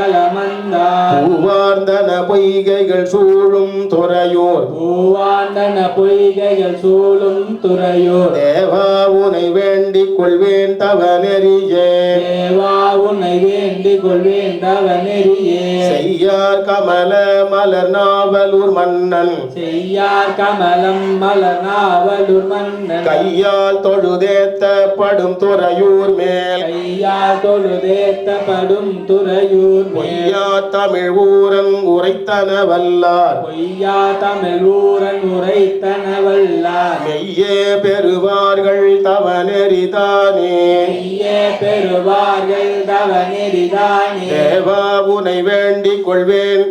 தீர்ந்தலமந்தார்
பூவார்ந்தன பொய்கைகள் சூழும் துறையோர்
பூவாண்டன பொய்கைகள் சூழும் துறையோர்
தேவா உனை வேண்டிக் கொள்வேன் தவ நெறியே
தேவா உன்னை வேண்டிக் கொள்வேன் தவ நெறியே
செய்யார் கமல மலர் நாவலூர் மன்னன்
செய்யார் கமலம் மலர் நாவலூர் மன்னன்
கையால் தொழுதேத்தப்படும் துறையூர் மேல்
கையால் தொழுதேத்தப்படும் துறையூர் மேல்
பொய்யா தமிழ் ஊரன் உரைத்தன வல்லார்
பொய்யா தமிழ் ஊரன் உரைத்தன வல்லார்
மெய்யே பெறுவார்கள் தவ நெறிதானே
மெய்யே பெறுவார்கள் தவ நெறிதானே
தேவா உனை வேண்டிக் கொள்வேன்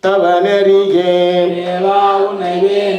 தவ நெறியே
தேவா உன்னை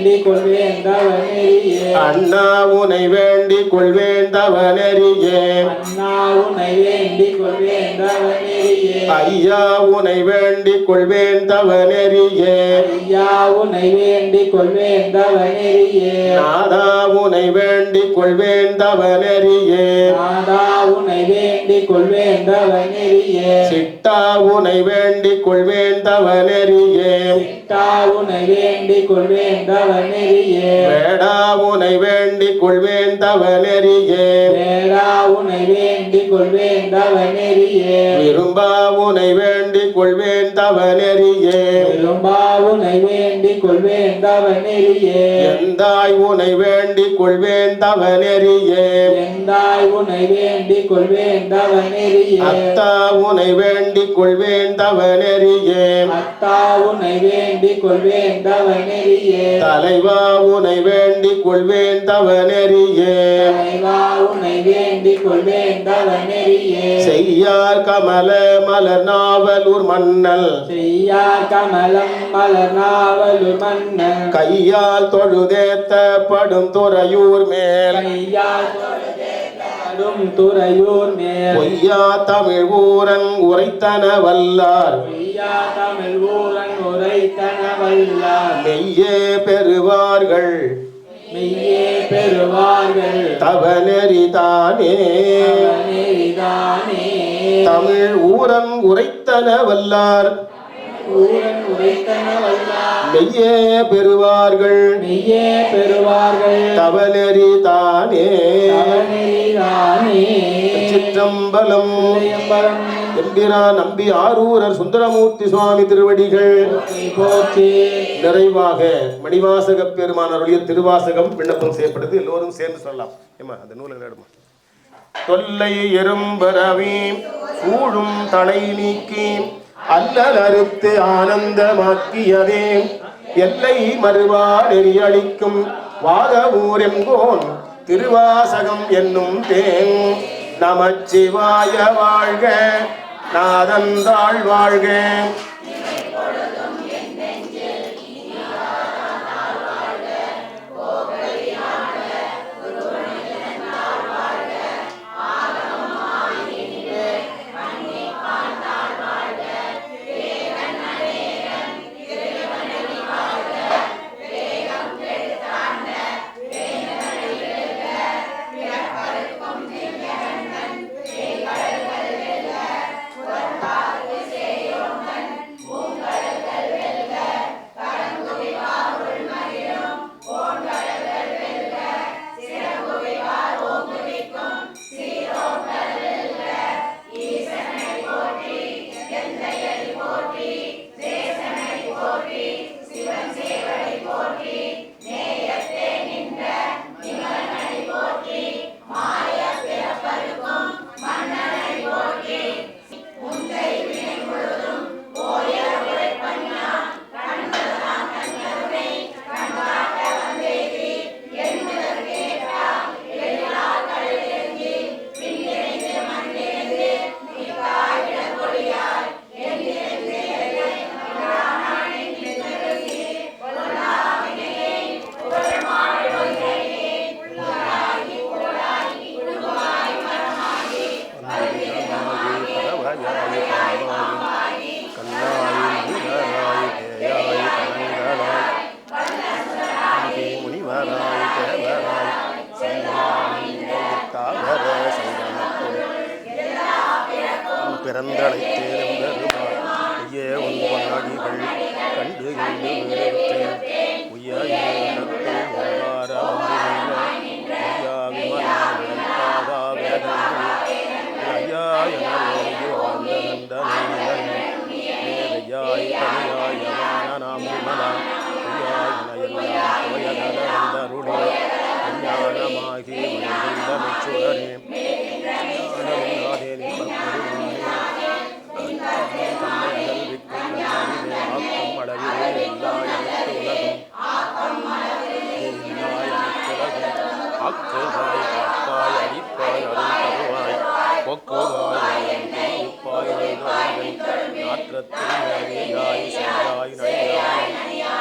வேண்டி கொள்வேன் தவ நெறியே
அண்ணா உனை வேண்டி கொள்வேன் தவ நெறியே
அண்ணா உனை வேண்டி கொள்வேன் தவ நெறியே
ஐயா உனை வேண்டி கொள்வேன் தவ நெறியே
ஐயா உனை வேண்டி கொள்வேன் தவ நெறியே
நாதா உனை வேண்டி கொள்வேன் தவ நெறியே
நாதா உனை வேண்டி கொள்வேன் தவ நெறியே
சிட்டா உனை வேண்டி கொள்வேன் தவ நெறியே
சிட்டா உனை வேண்டி கொள்வேன் தவ நெறியே
வேடா உனை வேண்டி கொள்வேன் தவ நெறியே
வேடா உனை வேண்டி கொள்வேன் தவ நெறியே
விரும்பா உனை வேண்டி கொள்வேன் தவ நெறியே
விரும்பா உனை வேண்டி கொள்வேன் தவ நெறியே
எந்தாய் உனை வேண்டி கொள்வேன் தவ நெறியே
எந்தாய் உனை வேண்டி கொள்வேன் தவ நெறியே
அத்தா உனை வேண்டி கொள்வேன் தவ நெறியே
அத்தா உனை வேண்டி கொள்வேன் தவ நெறியே
தலைவா உனை வேண்டி கொள்வேன் தவ நெறியே
தலைவா உனை வேண்டி கொள்வேன் தவ நெறியே
செய்யார் கமல மலர் நாவலூர் மன்னல்
செய்யார் கமலம் மலர் நாவலூர் மன்னன்
கையால் தொழுதேத்த படும் துறையூர் மேல்
கையால் தொழுதேத்தப்படும் துறையூர் மேல்
பொய்யா தமிழ் ஊரன் உரைத்தன வல்லார்
பொய்யா தமிழ் ஊரன் உரைத்தன வல்லார்
மெய்யே பெறுவார்கள்
மெய்யே பெறுவார்கள்
தவ நெறிதானே
தவ நெறிதானே
தமிழ் ஊரன் உரைத்தன வல்லார்
ஊரன் உரைத்தன வல்லார்
மெய்யே பெறுவார்கள்
மெய்யே பெறுவார்கள்
தவ நெறிதானே
தவ நெறிதானே
சிற்றம்பலம்
சிற்றம்பலம்
எம்பிரான் நம்பி ஆரூரர் சுந்தரமூர்த்தி சுவாமி திருவடிகள்
போற்றி.
நிறைவாக மணிவாசக பெருமானருடைய திருவாசகம் விண்ணப்பம் செய்யப்படுது. எல்லோரும் சேர்ந்து சொல்லலாம். ஏமா அந்த நூலை எடுமா. தொல்லை எறும்பரவி சூழும் தலை நீக்கி அல்லல் அறுத்து ஆனந்தமாக்கியதே எல்லை மறுவா நெறியளிக்கும் வாதவூரெங்கோன் திருவாசகம் என்னும் தேன் நமச்சிவாய வாழ்க நாதந்தாள் வாழ்க.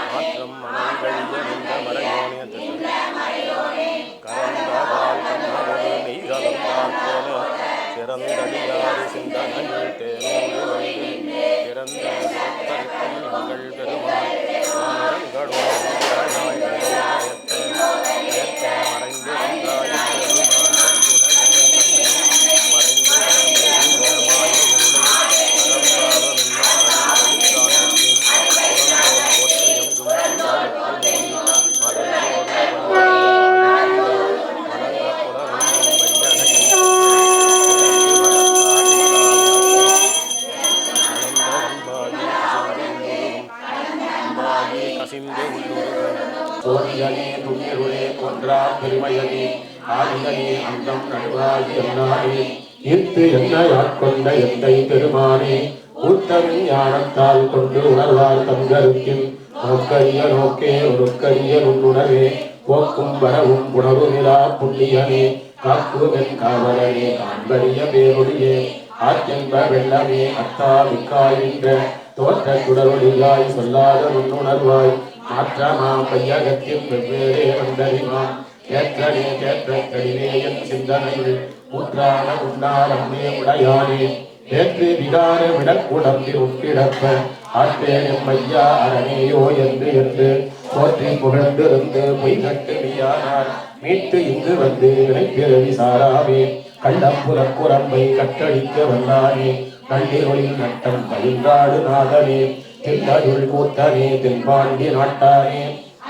மாற்றம் மனம் கழிய நின்ற மறை ஆதியனே ஆதியனே அந்தம் நடுவாகி எல்லாமே ஈர்த்து என்னை ஆட்கொண்ட எந்தை பெருமானே ஊத்தமின் ஞானத்தால் கொண்டு உணர்வார் தங்கருக்கின் நோக்கரிய நோக்கே ஒருக்கரிய நுண்ணுணர்வே போக்கும் வரவும் புணருமிலா புண்ணியனே காக்குவென் காவலனே காண்பறிய பேரொழியே ஆற்றென்ப வெள்ளமே அத்தா மிக்காயின்ற தோற்ற குடரொழியாய் சொல்லாத நுண்ணுணர்வாய் மாற்றமாம் கையகத்தின் வெவ்வேறே வந்தறிவாம் கேற்றனே கேற்ற கடினே என் சிந்தனையில் ஊற்றான உண்டாரம்மே உடையானே ஏற்று விகார விடக்குடம்பில் உட்கிடப்ப ஆற்றேன் எம்மையா அரணேயோ என்று போற்றி புகழ்ந்திருந்து பொய் கட்டு நீயானார் மீட்டு இங்கு வந்து இணைப்பிறவி சாராவே கள்ளப்புறக்குரம்பை கட்டடிக்க வல்லானே நள்ளிரொளில் நட்டம் பயின்றாடு நாதனே தில்லருள் கூத்தனே தென்பாண்டி நாட்டானே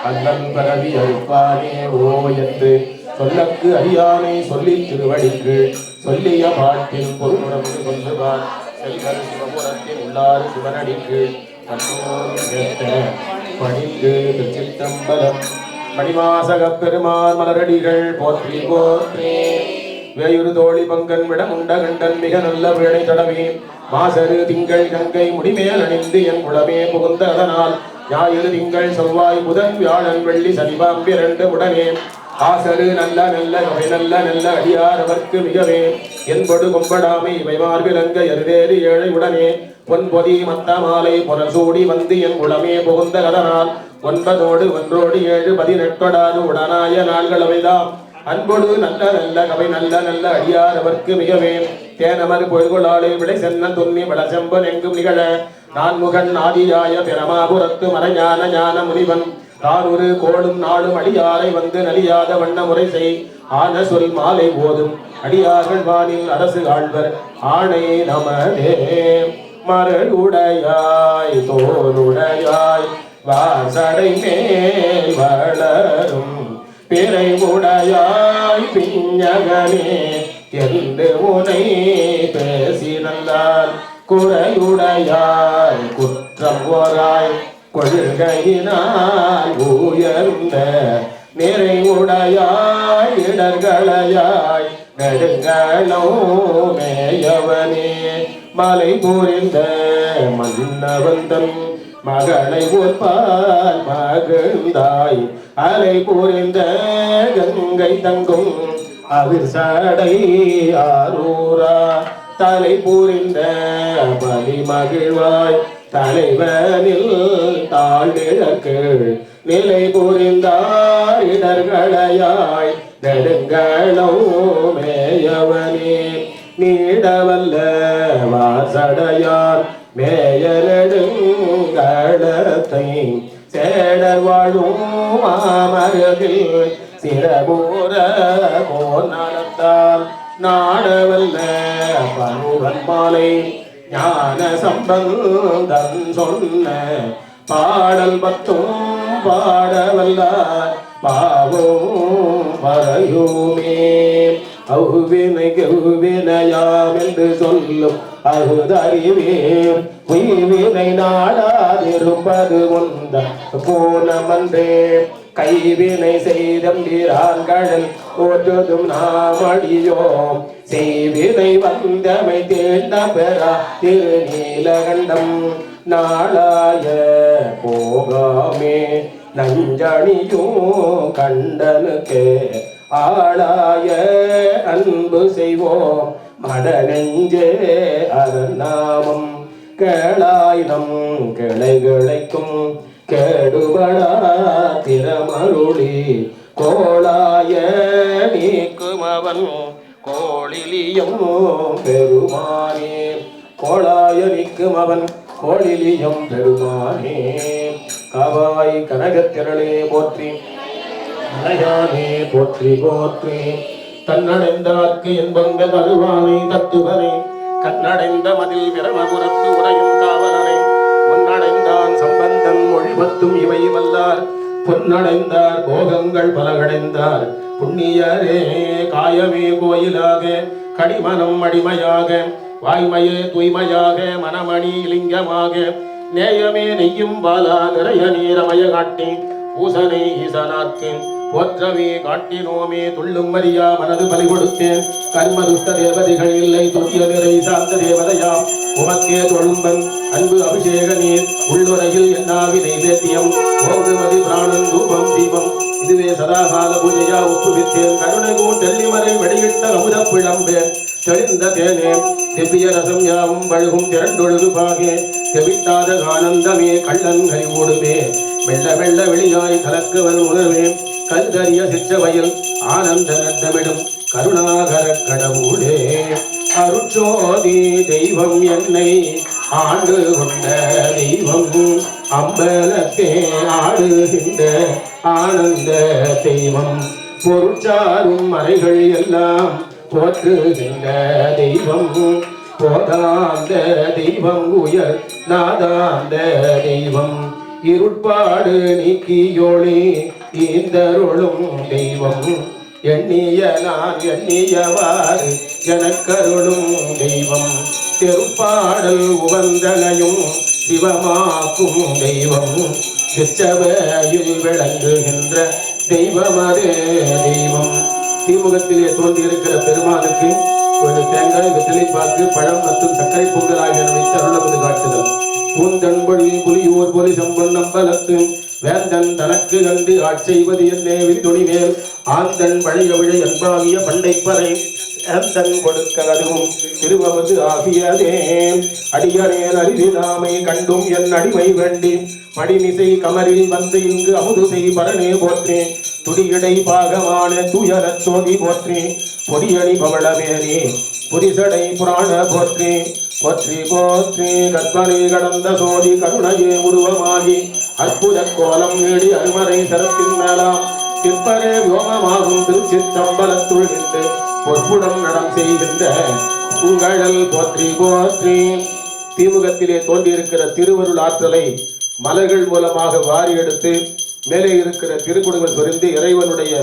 அல்லன் பரவி அழிப்பானே ஓ என்று சொல்லக்கு அறியானை சொல்லி திருவடிக்கு சொல்லிய பாட்டில் பொருளுணர்ந்து சொல்லுவார் செல்வர் சிவபுரத்தில் உள்ளார் சிவனடிக்கு பணிந்து திருச்சிற்றம்பலம் மணிவாசகப் பெருமான் மலரடிகள் போற்றி போற்றி வேயுறு தோழி பங்கன் விடம் உண்ட கண்டன் மிக நல்ல வேளை தடவி மாசரு திங்கள் கங்கை முடிமேல் அணிந்து என் குளமே புகுந்த அதனால் ஞாயிறு திங்கள் செவ்வாய் புதன் வியாழன் வெள்ளி சனிபாம்பி இரண்டு உடனே ஆசரு நல்ல நல்ல அவை நல்ல நல்ல அடியார் அவர்க்கு மிகவே என்படு கொம்படாமை இவை மார்பிலங்க எருதேறு ஏழை உடனே பொன்பொதி மத்த மாலை புறசூடி வந்து என் குளமே புகுந்த அதனால் 9 ஒன்றோடு 7 18 உடனாய நாள்கள் அவைதாம் அன்பொடு நல்ல நல்ல கவை நல்ல நல்ல அடியார் அவர்க்கு மிகவே தேனமர் பொய்கொள்ளாளே விளை சென்ன துண்ணி வளசெம்பன் எங்கும் நிகழ நான்முகன் ஆதியாய பிரமாபுரத்து மறைஞான ஞான முனிவன் தானொரு கோடும் நாடும் அடியாரை வந்து நலியாத வண்ண முறை செய் ஆன சொல் மாலை போதும் அடியார்கள் வானில் அரசு ஆழ்வர் ஆணை நமதே மரளுடையாய் தோளுடையாய் வாசடை மேல் வளரும் பிறை உடையாய் பிஞகனே என்று உனை பேசி நல்லால் குறையுடையாய் குற்றம் ஓராய் கொள்கையினால் உயர்ந்த நிறைவுடையாய் இடர்களையாய் நெடுங்களோ மேயவனே மலை புரிந்த மன்னவந்தன் மகளை ஒற்பால் மகிழ்ந்தாய் அலை புரிந்த கங்கை தங்கும் அவிர் சடை ஆரூரா தலை புரிந்த பலி மகிழ்வாய் தலைவனில் தாழ்கிழக்கு நிலை புரிந்தார் இடர்களையாய் நெடுங்களோ மேயவனே நீடவல்ல வாசடையார் மேய நெடுங்களத்தை சேடர் வாழும் மாமரகில் சிறபூர கோநலத்தால் நாடவல்ல பருவன் மாலை ஞான சம்பந்தன் சொன்ன பாடல் பத்தும் பாடவல்லார் பாவோம் பரையுமே அவ்வினை கவ்வினையாம் என்று சொல்லும் அகுதறிவேன் உய்வினை நாடாதிருப்பது உந்த போனமன்றே கைவினை செய்தம்பிரான்கடல் ஓற்றுதும் நாம் அடியோம் செய்வினை வந்தமை தேர்ந்த பெறா திருநீலகண்டம் நாளாய போகாமே நஞ்சணியும் கண்டனுக்கு ஆளாய அன்பு செய்வோம் மடநெஞ்சே அரணாமம் கேளாயினம் கிளைகிளைக்கும் கேடுபடா திறமருளி கோளாய நீக்கும் அவன் கோளிலியம் பெருமானே கோளாய நீக்கும் அவன் கோளிலியம் பெருமானே காவாய் கனகத்திரளே போற்றி மலையானே போற்றி போற்றி தன்னடைந்தார்க்கு என்பங்கள் அருவானை தத்துவனை கண்ணடைந்த மதில் பிரமபுரத்து உரையும் காவலனை முன்னடைந்தான் சம்பந்தன் மொழிபத்தும் இவை வல்லார் பொன்னடைந்தார் போகங்கள் பலகடைந்தார் புண்ணியரே காயமே கோயிலாக கடிமனம் அடிமையாக வாய்மையே தூய்மையாக மனமணி லிங்கமாக நேயமே நெய்யும் பாலா நிறைய நீரமய காட்டி பூசனை ஈசனாக்கு போற்றவே காட்டினோமே துள்ளும் மரியா மனது பலி கொடுத்தேன் கர்மதுஷ்ட தேவதைகள் இல்லை துரிய நிறை சார்ந்த தேவதையாம் உமக்கே தொழும்பன் அன்பு அபிஷேக நீர் உள்ளுரையில் என்னாவி நைவேத்தியம் ஓங்குமதி பிராணன் தூபம் தீபம் இதுவே சதாகால பூஜையா ஒப்புவித்தேன் கருணை கூட்டெல்லிமறை வெளியிட்ட அமுத பிழம்பேன் தெளிந்த தேனே தெவ்விய ரசம் யாவும் பழுகும் திரண்டொழுகு பாகே தெவிட்டாத ஆனந்தமே கள்ளன் கழிவோடுமே வெள்ள வெள்ள வெளியாய் கலக்குவன் உணர்வே கல்கரிய சிற்றவையில் ஆனந்த நட்டமிடும் கருணாகர கடவுளே அருட்சோதி தெய்வம் என்னை ஆண்டு கொண்ட தெய்வம் அம்பலத்தே ஆடுகின்ற ஆனந்த தெய்வம் பொருட்சாரும் மறைகள் எல்லாம் போற்றுகின்ற தெய்வம் போதாந்த தெய்வம் உயர் நாதாந்த தெய்வம் இருட்பாடு நீக்கியோழி ஈந்தருளும் தெய்வம் எண்ணிய நான் எண்ணியவாறு எனக்கருளும் தெய்வம் திருப்பாடல் உவந்தனையும் சிவமாக்கும் தெய்வம் சிற்றவையில் விளங்குகின்ற தெய்வமதே தெய்வம் தீமுகத்திலே தோன்றியிருக்கிற பெருமானுக்கு ஒரு தேங்காய் வெற்றிலைப்பாக்கு பழம் மற்றும் சர்க்கரை பொங்கல் ஆகியன வைத்து அருளவது காட்டுதல் பூந்தன்பொழி புலியூர் பொலி சம்பன் நம்பலத்து வேந்தன் தனக்கு கண்டு ஆட்செய்வது என்னே விரிதுணி மேல் ஆந்தன் பழைய விழை அன்பாகிய பண்டைப்பறை ஏந்தன் கொடுக்க அதுவும் திருவவது ஆகியதே அடியரேன் அறிவிலாமை கண்டும் என் அடிமை வேண்டி மடிமிசை கமரில் வந்து இங்கு அமுது செய் பரணே போற்றே துடியடை பாகமான துயர சோதி போற்றே பொடியணி பவளவேனே புரிசடை புராண போற்றே போற்றி போற்றி கற்பனை கடந்த சோதி கருணையே உருவமாகி அற்புத கோலம் நீடி அருமறை சரத்தின் மேலாம் சிற்பரே வியோகமாகும் திருச்சிற்றம்பலத்துள் நின்று பொற்புடம் நடம் செய்கின்ற உங்கழல் போற்றி போற்றி தீமுகத்திலே தோன்றியிருக்கிற திருவருள் ஆற்றலை மலர்கள் மூலமாக வாரி எடுத்து மேலே இருக்கிற திருக்குடுங்கள் சொரிந்து இறைவனுடைய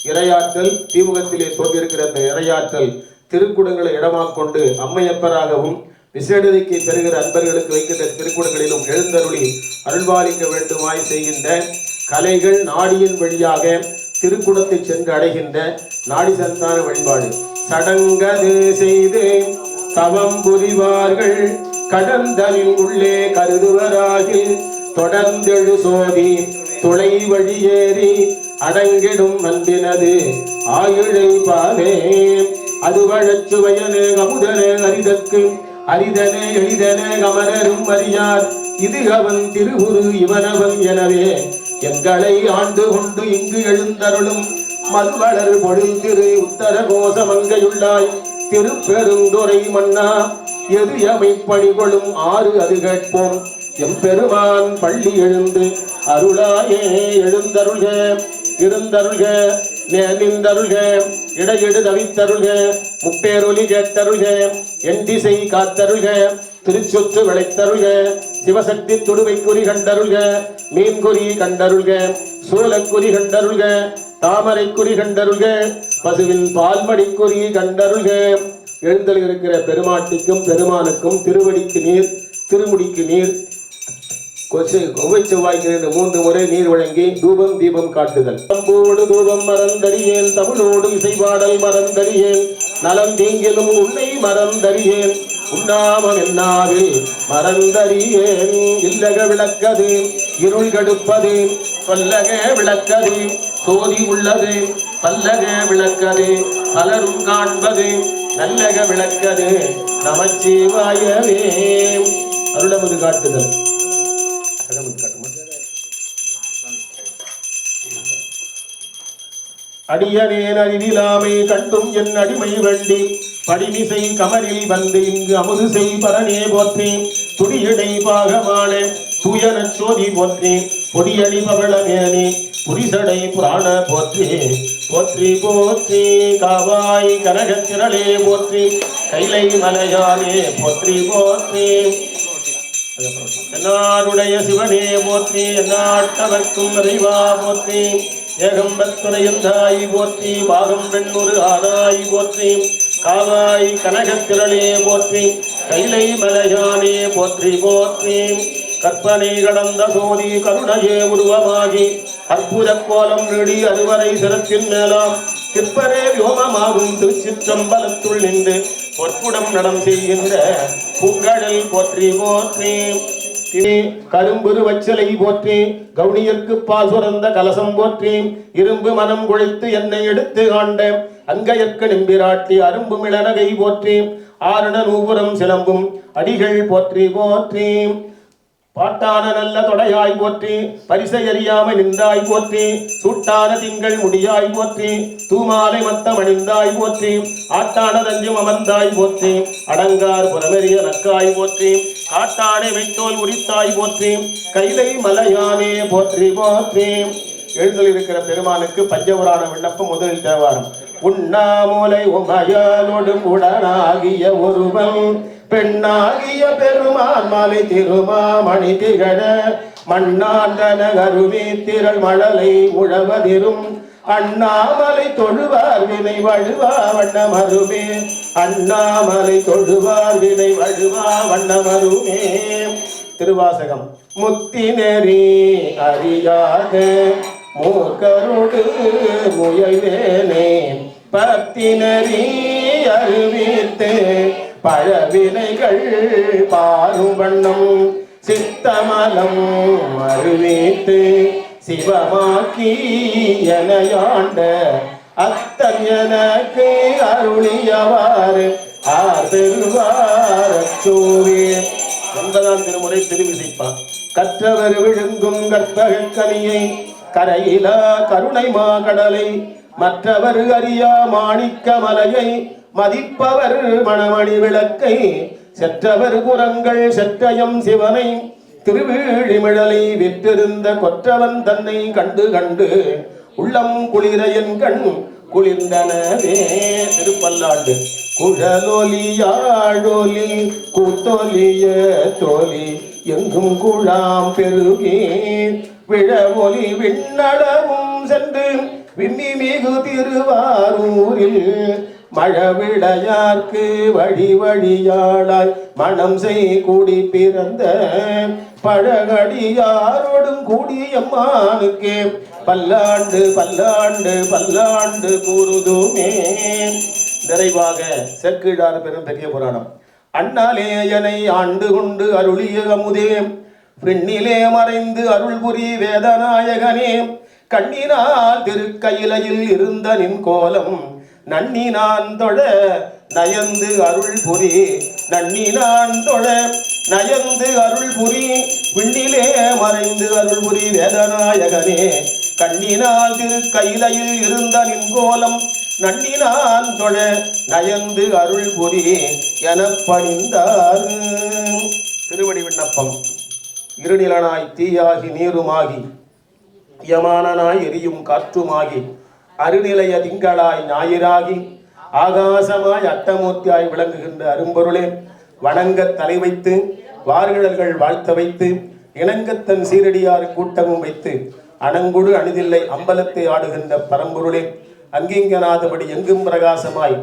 இறையாற்றல் தீமுகத்திலே தோன்றியிருக்கிற அந்த இறையாற்றல் திருக்குடங்களை இடமாக கொண்டு அம்மையப்பராகவும் விசேடதைக்கு பெறுகிற அன்பர்களுக்கு வைக்கின்ற திருக்குடங்களிலும் எழுந்தருளி அருள்வாளிக்க வேண்டுமாய் செய்கின்ற கலைகள் நாடியின் வழியாக திருக்குடத்தை சென்று அடைகின்ற நாடி சந்தான வழிபாடு சடங்கது செய்து தவம் புரிவார்கள் கடந்தலின் உள்ளே கருதுவராகில் தொடர்ந்தெழு சோதி துளை வழியேறி அடங்கிடும் அன்பினது ஆயுளை பாவே அது வழச்சுவையனே அமுதனே அரிதற்கு அரிதனே எளிதனே அமரரும் அறியார் இது அவன் திருவுரு இவனவன் எனவே எங்களை ஆண்டு கொண்டு இங்கு எழுந்தருளும் மல்வளர் பொழில் திரு உத்தர கோசமங்கையுள்ளாய் திருப்பெருந்துறை மன்னா எது எமை பணிகொள்ளும் ஆறு அது கேட்போம் எம்பெருமான் பள்ளி எழுந்து அருளாயே எழுந்தருள்க இருந்தருள்க நேர்ந்தருள்க இடையெடு தவித்தருள்க முப்பேரொலி கேட்டருள்க என் திசை காத்தருள்க திருச்சொற்று விளைத்தருள்க சிவசக்தி துடுவை குறி கண்டருள்க மீன்குறி கண்டருள்க சூலக்குறி கண்டருள்க தாமரை குறி கண்டருள்க பசுவின் பால்மடி குறி கண்டருள்க எழுந்தல் இருக்கிற பெருமாட்டிக்கும் பெருமானுக்கும் திருவடிக்கு நீர் திருமுடிக்கு நீர் கொவ்வை செவ்வாய்க்கு 3 முறை நீர் வழங்கி தூபம் தீபம் காட்டுதல் தம்போடு தூபம் மறந்தறியேன் தமிழோடு இசைபாடல் மறந்தறியேன் நலம் தீங்கிலும் உன்னை மறந்தறியேன் உண்ணாமம் என்னாவில் மறந்தறியேன் இல்லக விளக்கது இருள் கடுப்பது பல்லக விளக்கது சோதி உள்ளது பல்லக விளக்கது பலரும் காண்பது நல்லக விளக்கது நமச்சிவாயவே அருளமது காட்டுதல் அடியனேன் அறிவிலாமை கண்டும் என் அடிமை வண்டி படிமிசை கமரில் வந்து இங்கு அமுது செய் பரணே போற்றி துடியடை பாகமான துயன சோதி போற்றி பொடியடி பவளமேனி புரிசடை புராண போற்றி போற்றி போற்றி காவாய் கனகத்திரளே போற்றி கைலை மலையானே போற்றி போற்றி என்னாருடைய சிவனே போற்றி என்னாட்டவர்க்கும் அறிவா போற்றி ஏகம்பத்துறையந்தாய் போற்றி பாகம் பெண்ணொரு ஆனாய் போற்றி காவாய் கனகத்திரளே போற்றி கைலை மலையானே போற்றி போற்றி கற்பனை கடந்த சோதி கருணையே உருவமாகி அற்புத கோலம் நீடி அறுவரை சிரத்தின் மேலாம் திப்பரே வியோமமாகும் திருச்சிற்றம்பலத்துள் நின்று பொற்புடம் நடம் செய்கின்ற பூங்கடல் போற்றி போற்றி. கரும்புரு வச்சலை போற்றி கவுனியர்க்கு பால் சுரந்த கலசம் போற்றி இரும்பு மனம் குழைத்து என்னை எடுத்து ஆண்ட அங்கையற்கு நிம்பிராட்டி அரும்பு மிளநகை போற்றி ஆரண நூபுரம் சிலம்பும் அடிகள் போற்றி போற்றி. பாட்டான நல்ல தொடையாய் போற்றி பரிசை அறியாமை நின்றாய் போற்றி சூட்டான திங்கள் முடியாய் போற்றி தூமாலை மத்தம் அணிந்தாய் போற்றி ஆட்டான தஞ்சம் அமர்ந்தாய் போற்றி அடங்கார் புறமெறிய நக்காய் போற்றி காட்டானை மெய்த்தோல் உரித்தாய் போற்றி கைலை மலையானே போற்றி போற்றி. எழுந்தளிருக்கிற பெருமானுக்கு பஞ்சபுராண விண்ணப்பம் முதலில் தேவாரம். உண்ணாமூலை உமையானோடும் உடனாகிய ஒருவன் பெண்ணாகிய பெருமான் மலை திருமாமணி திகழ மண்ணாந்தன கருவி திரள் மழலை உழவதிரும் அண்ணாமலை தொழுவார் வினை வழுவா வண்ணமருமே அண்ணாமலை தொழுவார் வினை வழுவா வண்ணமருமே. திருவாசகம். முத்தி நெறி அறியாத மூக்கருடு முயல்வேனே பக்தி நெறி அறிவித்து பழவினைகள் பாரும் வண்ணம் சித்தமலம் அறிவித்து சிவமாக்கி எனையாண்ட அத்தன் எனக்கு அருளியவாறு ஆர்வெருவார் சோவே. 9ஆம் திருமுறை திருவிசைப்பான். கற்றவர் விழுங்கும் கற்பக கனியை கரையிலா கருணை மாகடலை மற்றவர் அறியா மாணிக்க மலையை மதிப்பவர் மணமணி விளக்கை செற்றவர் புறங்கள் செற்றயம் சிவனை திருவீழிமிழலை விற்றிருந்த கொற்றவன் தன்னை கண்டு கண்டு உள்ளம் குளிர என் கண் குளிர்ந்தனவே. திருப்பல்லாண்டு. குழலொலியாழொலி கூத்தொலிய தோலி எங்கும் குழாம் பெருகி விழவொலி விண்ணளவும் சென்று விம்மி மிகு திருவாரூரில் மழவிளையார்க்கு வழி வழியாளாய் மனம் செய் கூடி பிறந்த பழகடியாரோடும் கூடியம்மானுக்கே பல்லாண்டு பல்லாண்டு பல்லாண்டு கூறுதுமே. நிறைவாக செக்கிழாறு பெரும் பெரிய புராணம். அண்ணாலேயனை ஆண்டு கொண்டு அருளிய அமுதே பெண்ணிலே மறைந்து அருள் புரி வேதநாயகனே கண்ணினால் திருக்கையிலையில் இருந்த நின் கோலம் நன்னினான் தொழ நயந்து அருள் புரி நன்னினான் தொழ நயந்து அருள் புரி விண்ணிலே மறைந்து அருள் புரி வேதநாயகனே கண்ணினால் திருக்கையிலையில் இருந்த நின் கோலம் நன்னினான் தொழ நயந்து அருள் புரி என பணிந்தார். திருவடி விண்ணப்பம். இருநிலனாய் தீயாகி நீருமாகி யமானனாய் எரியும் காற்றுமாகி அருநிலைய திங்களாய் ஞாயிறாகி ஆகாசமாய் அட்டமூர்த்தியாய் விளங்குகின்ற அரும்பொருளே வணங்க தலை வைத்து வார்கிழல்கள் வாழ்த்த வைத்து இணங்கத்தன் சீரடியார் கூட்டமும் வைத்து அணங்குடு அணிதில்லை அம்பலத்தை ஆடுகின்ற பரம்பொருளே அங்கிங்கனாதபடி எங்கும் பிரகாசமாய்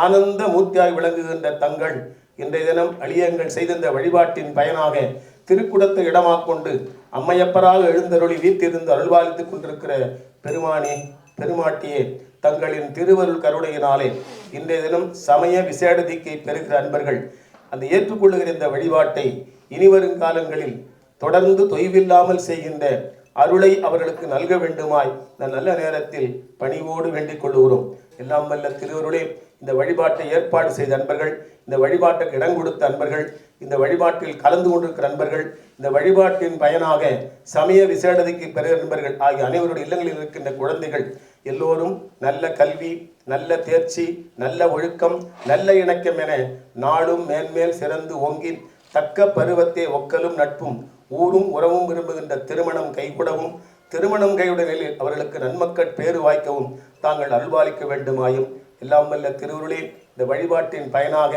ஆனந்த மூர்த்தியாய் விளங்குகின்ற தங்கள் இன்றைய தினம் அழியங்கள் செய்திருந்த வழிபாட்டின் பயனாக திருக்குடத்தை இடமாக்கொண்டு அம்மையப்பராக எழுந்தருளி வீட்டிலிருந்து அருள்வாளித்துக் கொண்டிருக்கிற பெருமானே பெருமாட்டியே தங்களின் திருவருள் கருணையினாலே இன்றைய தினம் சமய விசேடதிக்கை பெறுகிற அன்பர்கள் அந்த ஏற்றுக்கொள்ளுகிற இந்த வழிபாட்டை இனிவரும் காலங்களில் தொடர்ந்து தொய்வில்லாமல் செய்கின்ற அருளை அவர்களுக்கு நல்க வேண்டுமாய் நல்ல நேரத்தில் பணிவோடு வேண்டிக் கொள்ளுகிறோம். எல்லாம் வல்ல திருவருளே இந்த வழிபாட்டை ஏற்பாடு செய்த அன்பர்கள், இந்த வழிபாட்டுக்கு இடம் கொடுத்த அன்பர்கள், இந்த வழிபாட்டில் கலந்து கொண்டிருக்கிற அன்பர்கள், இந்த வழிபாட்டின் பயனாக சமய விசேடதிக்கு பெறுகிற அன்பர்கள் ஆகிய அனைவருடைய இல்லங்களில் இருக்கின்ற குழந்தைகள் எல்லோரும் நல்ல கல்வி, நல்ல தேர்ச்சி, நல்ல ஒழுக்கம், நல்ல இணக்கம் என நாளும் மேன்மேல் சிறந்து ஓங்கி தக்க பருவத்தை ஒக்கலும் நட்பும் ஊரும் உறவும் விரும்புகின்ற திருமணம் கைகூடவும் திருமணம் கையுடனில் அவர்களுக்கு நன்மக்கள் பேறு வாய்க்கவும் தாங்கள் அல்வாளிக்க வேண்டுமாயும் எல்லாம் வல்ல திருவுருளே இந்த வழிபாட்டின் பயனாக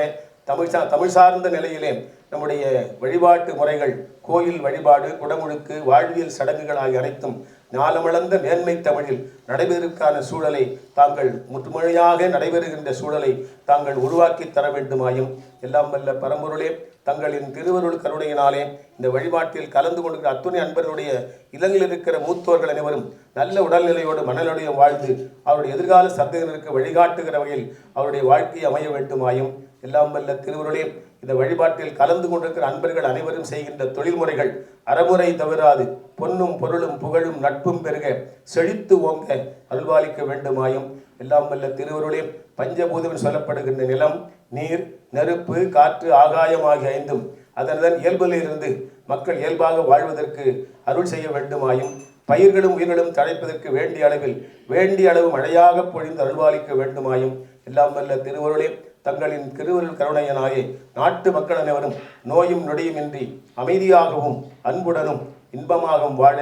தமிழ் சார்ந்த நிலையிலே நம்முடைய வழிபாட்டு முறைகள் கோயில் வழிபாடு, குடமுழுக்கு, வாழ்வியல் சடங்குகள் ஆகிய அனைத்தும் ஞானமளந்த மேன்மை தமிழில் நடைபெறுவதற்கான சூழலை தாங்கள் முற்றுமுழுமையாக நடைபெறுகின்ற சூழலை தாங்கள் உருவாக்கி தர வேண்டுமாயும் எல்லாம் வல்ல பரம்பொருளே தங்களின் திருவருள் கருணையினாலே இந்த வழிபாட்டில் கலந்து கொண்டிருக்கிற அத்துணை அன்பர்களுடைய இல்லங்களில் இருக்கிற மூத்தோர்கள் அனைவரும் நல்ல உடல்நிலையோடு மனநிலையும் வாழ்ந்து அவருடைய எதிர்கால சந்ததியினருக்கு வழிகாட்டுகிற வகையில் அவருடைய வாழ்க்கையை அமைய வேண்டுமாயும் எல்லாம் வல்ல திருவருளே இந்த வழிபாட்டில் கலந்து கொண்டிருக்கிற அன்பர்கள் அனைவரும் செய்கின்ற தொழில்முறைகள் அறமுறை தவறாது பொன்னும் பொருளும் புகழும் நட்பும் பெருக செழித்து ஓங்க அருள்பாலிக்க வேண்டுமாயும் எல்லாம் வல்ல திருவருளே பஞ்சபூதம் சொல்லப்படுகின்ற நிலம், நீர், நெருப்பு, காற்று, ஆகாயம் ஆகிய ஐந்தும் அதனதன் இயல்பிலிருந்து மக்கள் இயல்பாக வாழ்வதற்கு அருள் செய்ய வேண்டுமாயும் பயிர்களும் உயிர்களும் தழைப்பதற்கு வேண்டிய அளவு மழையாக பொழிந்து அருள்பாலிக்க வேண்டுமாயும் எல்லாம் வல்ல திருவருளே தங்களின் திருவருள் கருணையனாயே நாட்டு மக்கள் அனைவரும் நோயும் நொடியுமின்றி அமைதியாகவும் அன்புடனும் இன்பமாகவும் வாழ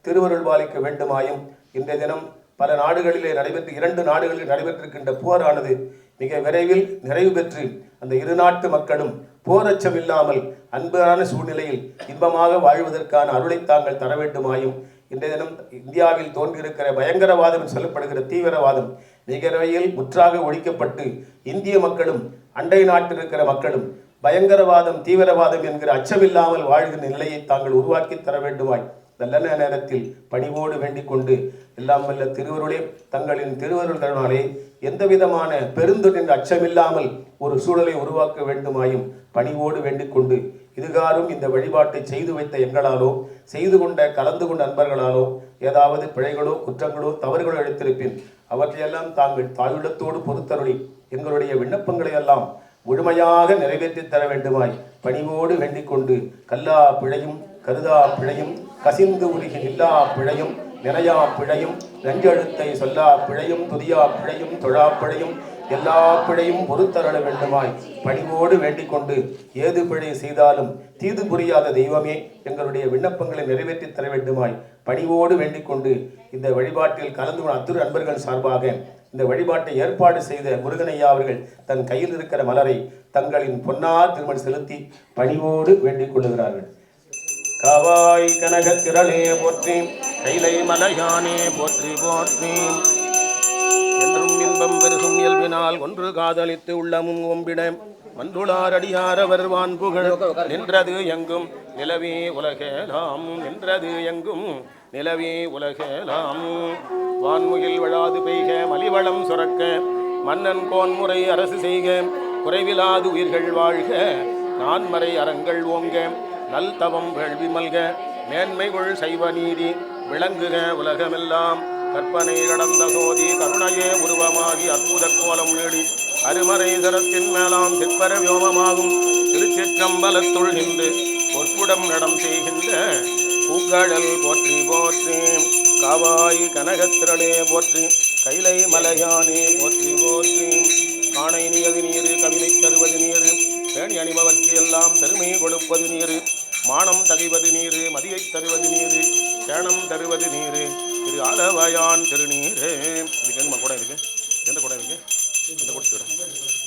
திருவருள் பாலிக்க வேண்டுமாயும் இன்றைய தினம் பல நாடுகளிலே 2 நாடுகளில் நடைபெற்றிருக்கின்ற போரானது மிக விரைவில் நிறைவு பெற்று அந்த இரு நாட்டு மக்களும் போரச்சம் இல்லாமல் அன்பான சூழ்நிலையில் இன்பமாக வாழ்வதற்கான அருளை தாங்கள் தர வேண்டுமாயும் இன்றைய தினம் இந்தியாவில் தோன்றியிருக்கிற பயங்கரவாதம் என்று சொல்லப்படுகிற தீவிரவாதம் மிக விரைவில் முற்றாக ஒழிக்கப்பட்டு இந்திய மக்களும் அண்டை நாட்டில் இருக்கிற மக்களும் பயங்கரவாதம் தீவிரவாதம் என்கிற அச்சமில்லாமல் வாழ்கின்ற நிலையை தாங்கள் உருவாக்கி தர வேண்டுமாய் நல்ல நேரத்தில் பணிவோடு வேண்டிக் கொண்டு எல்லாம் வல்ல திருவருளே தங்களின் திருவருள்களினாலே எந்த விதமான பெருந்தொற்றின் அச்சமில்லாமல் ஒரு சூழலை உருவாக்க வேண்டுமாயும் பணிவோடு வேண்டிக் கொண்டு இதுகாரும் இந்த வழிபாட்டை செய்து வைத்த எங்களாலோ செய்து கொண்ட கலந்து கொண்ட அன்பர்களாலோ ஏதாவது பிழைகளோ குற்றங்களோ தவறுகளோ எடுத்திருப்பின் அவற்றையெல்லாம் தாங்கள் தாயுள்ளத்தோடு பொறுத்தருளி எங்களுடைய விண்ணப்பங்களை எல்லாம் முழுமையாக நிறைவேற்றி தர வேண்டுமாய் பணிவோடு வேண்டிக் கொண்டு கல்லா பிழையும் கருதா பிழையும் கசிந்து உருகி இல்லா பிழையும் நிறையா பிழையும் நெஞ்செழுத்தை சொல்லா பிழையும் துதியா பிழையும் தொழா பிழையும் எல்லா பிழையும் பொறுத்தருள வேண்டுமாய் பணிவோடு வேண்டிக் கொண்டு ஏது பிழை செய்தாலும் தீது புரியாத தெய்வமே எங்களுடைய விண்ணப்பங்களை நிறைவேற்றி தர வேண்டுமாய் பணிவோடு வேண்டிக் கொண்டு இந்த வழிபாட்டில் கலந்து கொண்ட அத்துணை அன்பர்கள் சார்பாக இந்த வழிபாட்டை ஏற்பாடு செய்த முருகனையா அவர்கள் தன் கையில் இருக்கிற மலரை தங்களின் பொன்னார் திருமணி செலுத்தி பணிவோடு வேண்டிக் கொள்ளுகிறார்கள். காவாய் கனக திரளே போற்றி, கைலை மலையானே போற்றி போற்றி. என்றும் இன்பம் பெருகும் இயல்பினால் ஒன்று காதலித்து உள்ளமும் ஒம்பிட வந்துளார் அடியாரவர் வான்புகழ் நின்றது எங்கும் நிலவே உலகேலாம் நின்றது எங்கும் நிலவே உலகேலாம். வான்முகில் வழாது பெய்க மலிவளம் சுரக்க மன்னன் கோன்முறை அரசு செய்க குறைவிலாது உயிர்கள் வாழ்க நான்மறை அறங்கள் ஓங்க நல் தவம் வேள்வி மல்க மேன்மைகுள் சைவ நீதி விளங்குக உலகமெல்லாம். கற்பனை கடந்த சோதி கருணையே உருவமாகி அற்புத கோலம் நீடி அருமறை தரத்தின் மேலாம் சிற்பர வியோமமாகும் திருச்சிற்றம்பலத்துள் நின்று பொற்புடம் நடம் செய்கின்ற பூங்கழல் போற்றி போற்றி. காவாய் கனகத்திரளே போற்றி, கைலை மலையானே போற்றி போற்றி. காணை நியது நீரு கவினை தருவது நீரு பேணி அணிபவர்க்கு எல்லாம் பெருமை கொடுப்பது நீரு மானம் தகைவது நீரு மதியை தருவது நீரு சேணம் தருவது நீரு திரு ஆலவாயான் திருநீரே. இதுக்கு என்ன கூட இருக்கு, எந்த கூட இருக்கு, இந்த கொடுத்து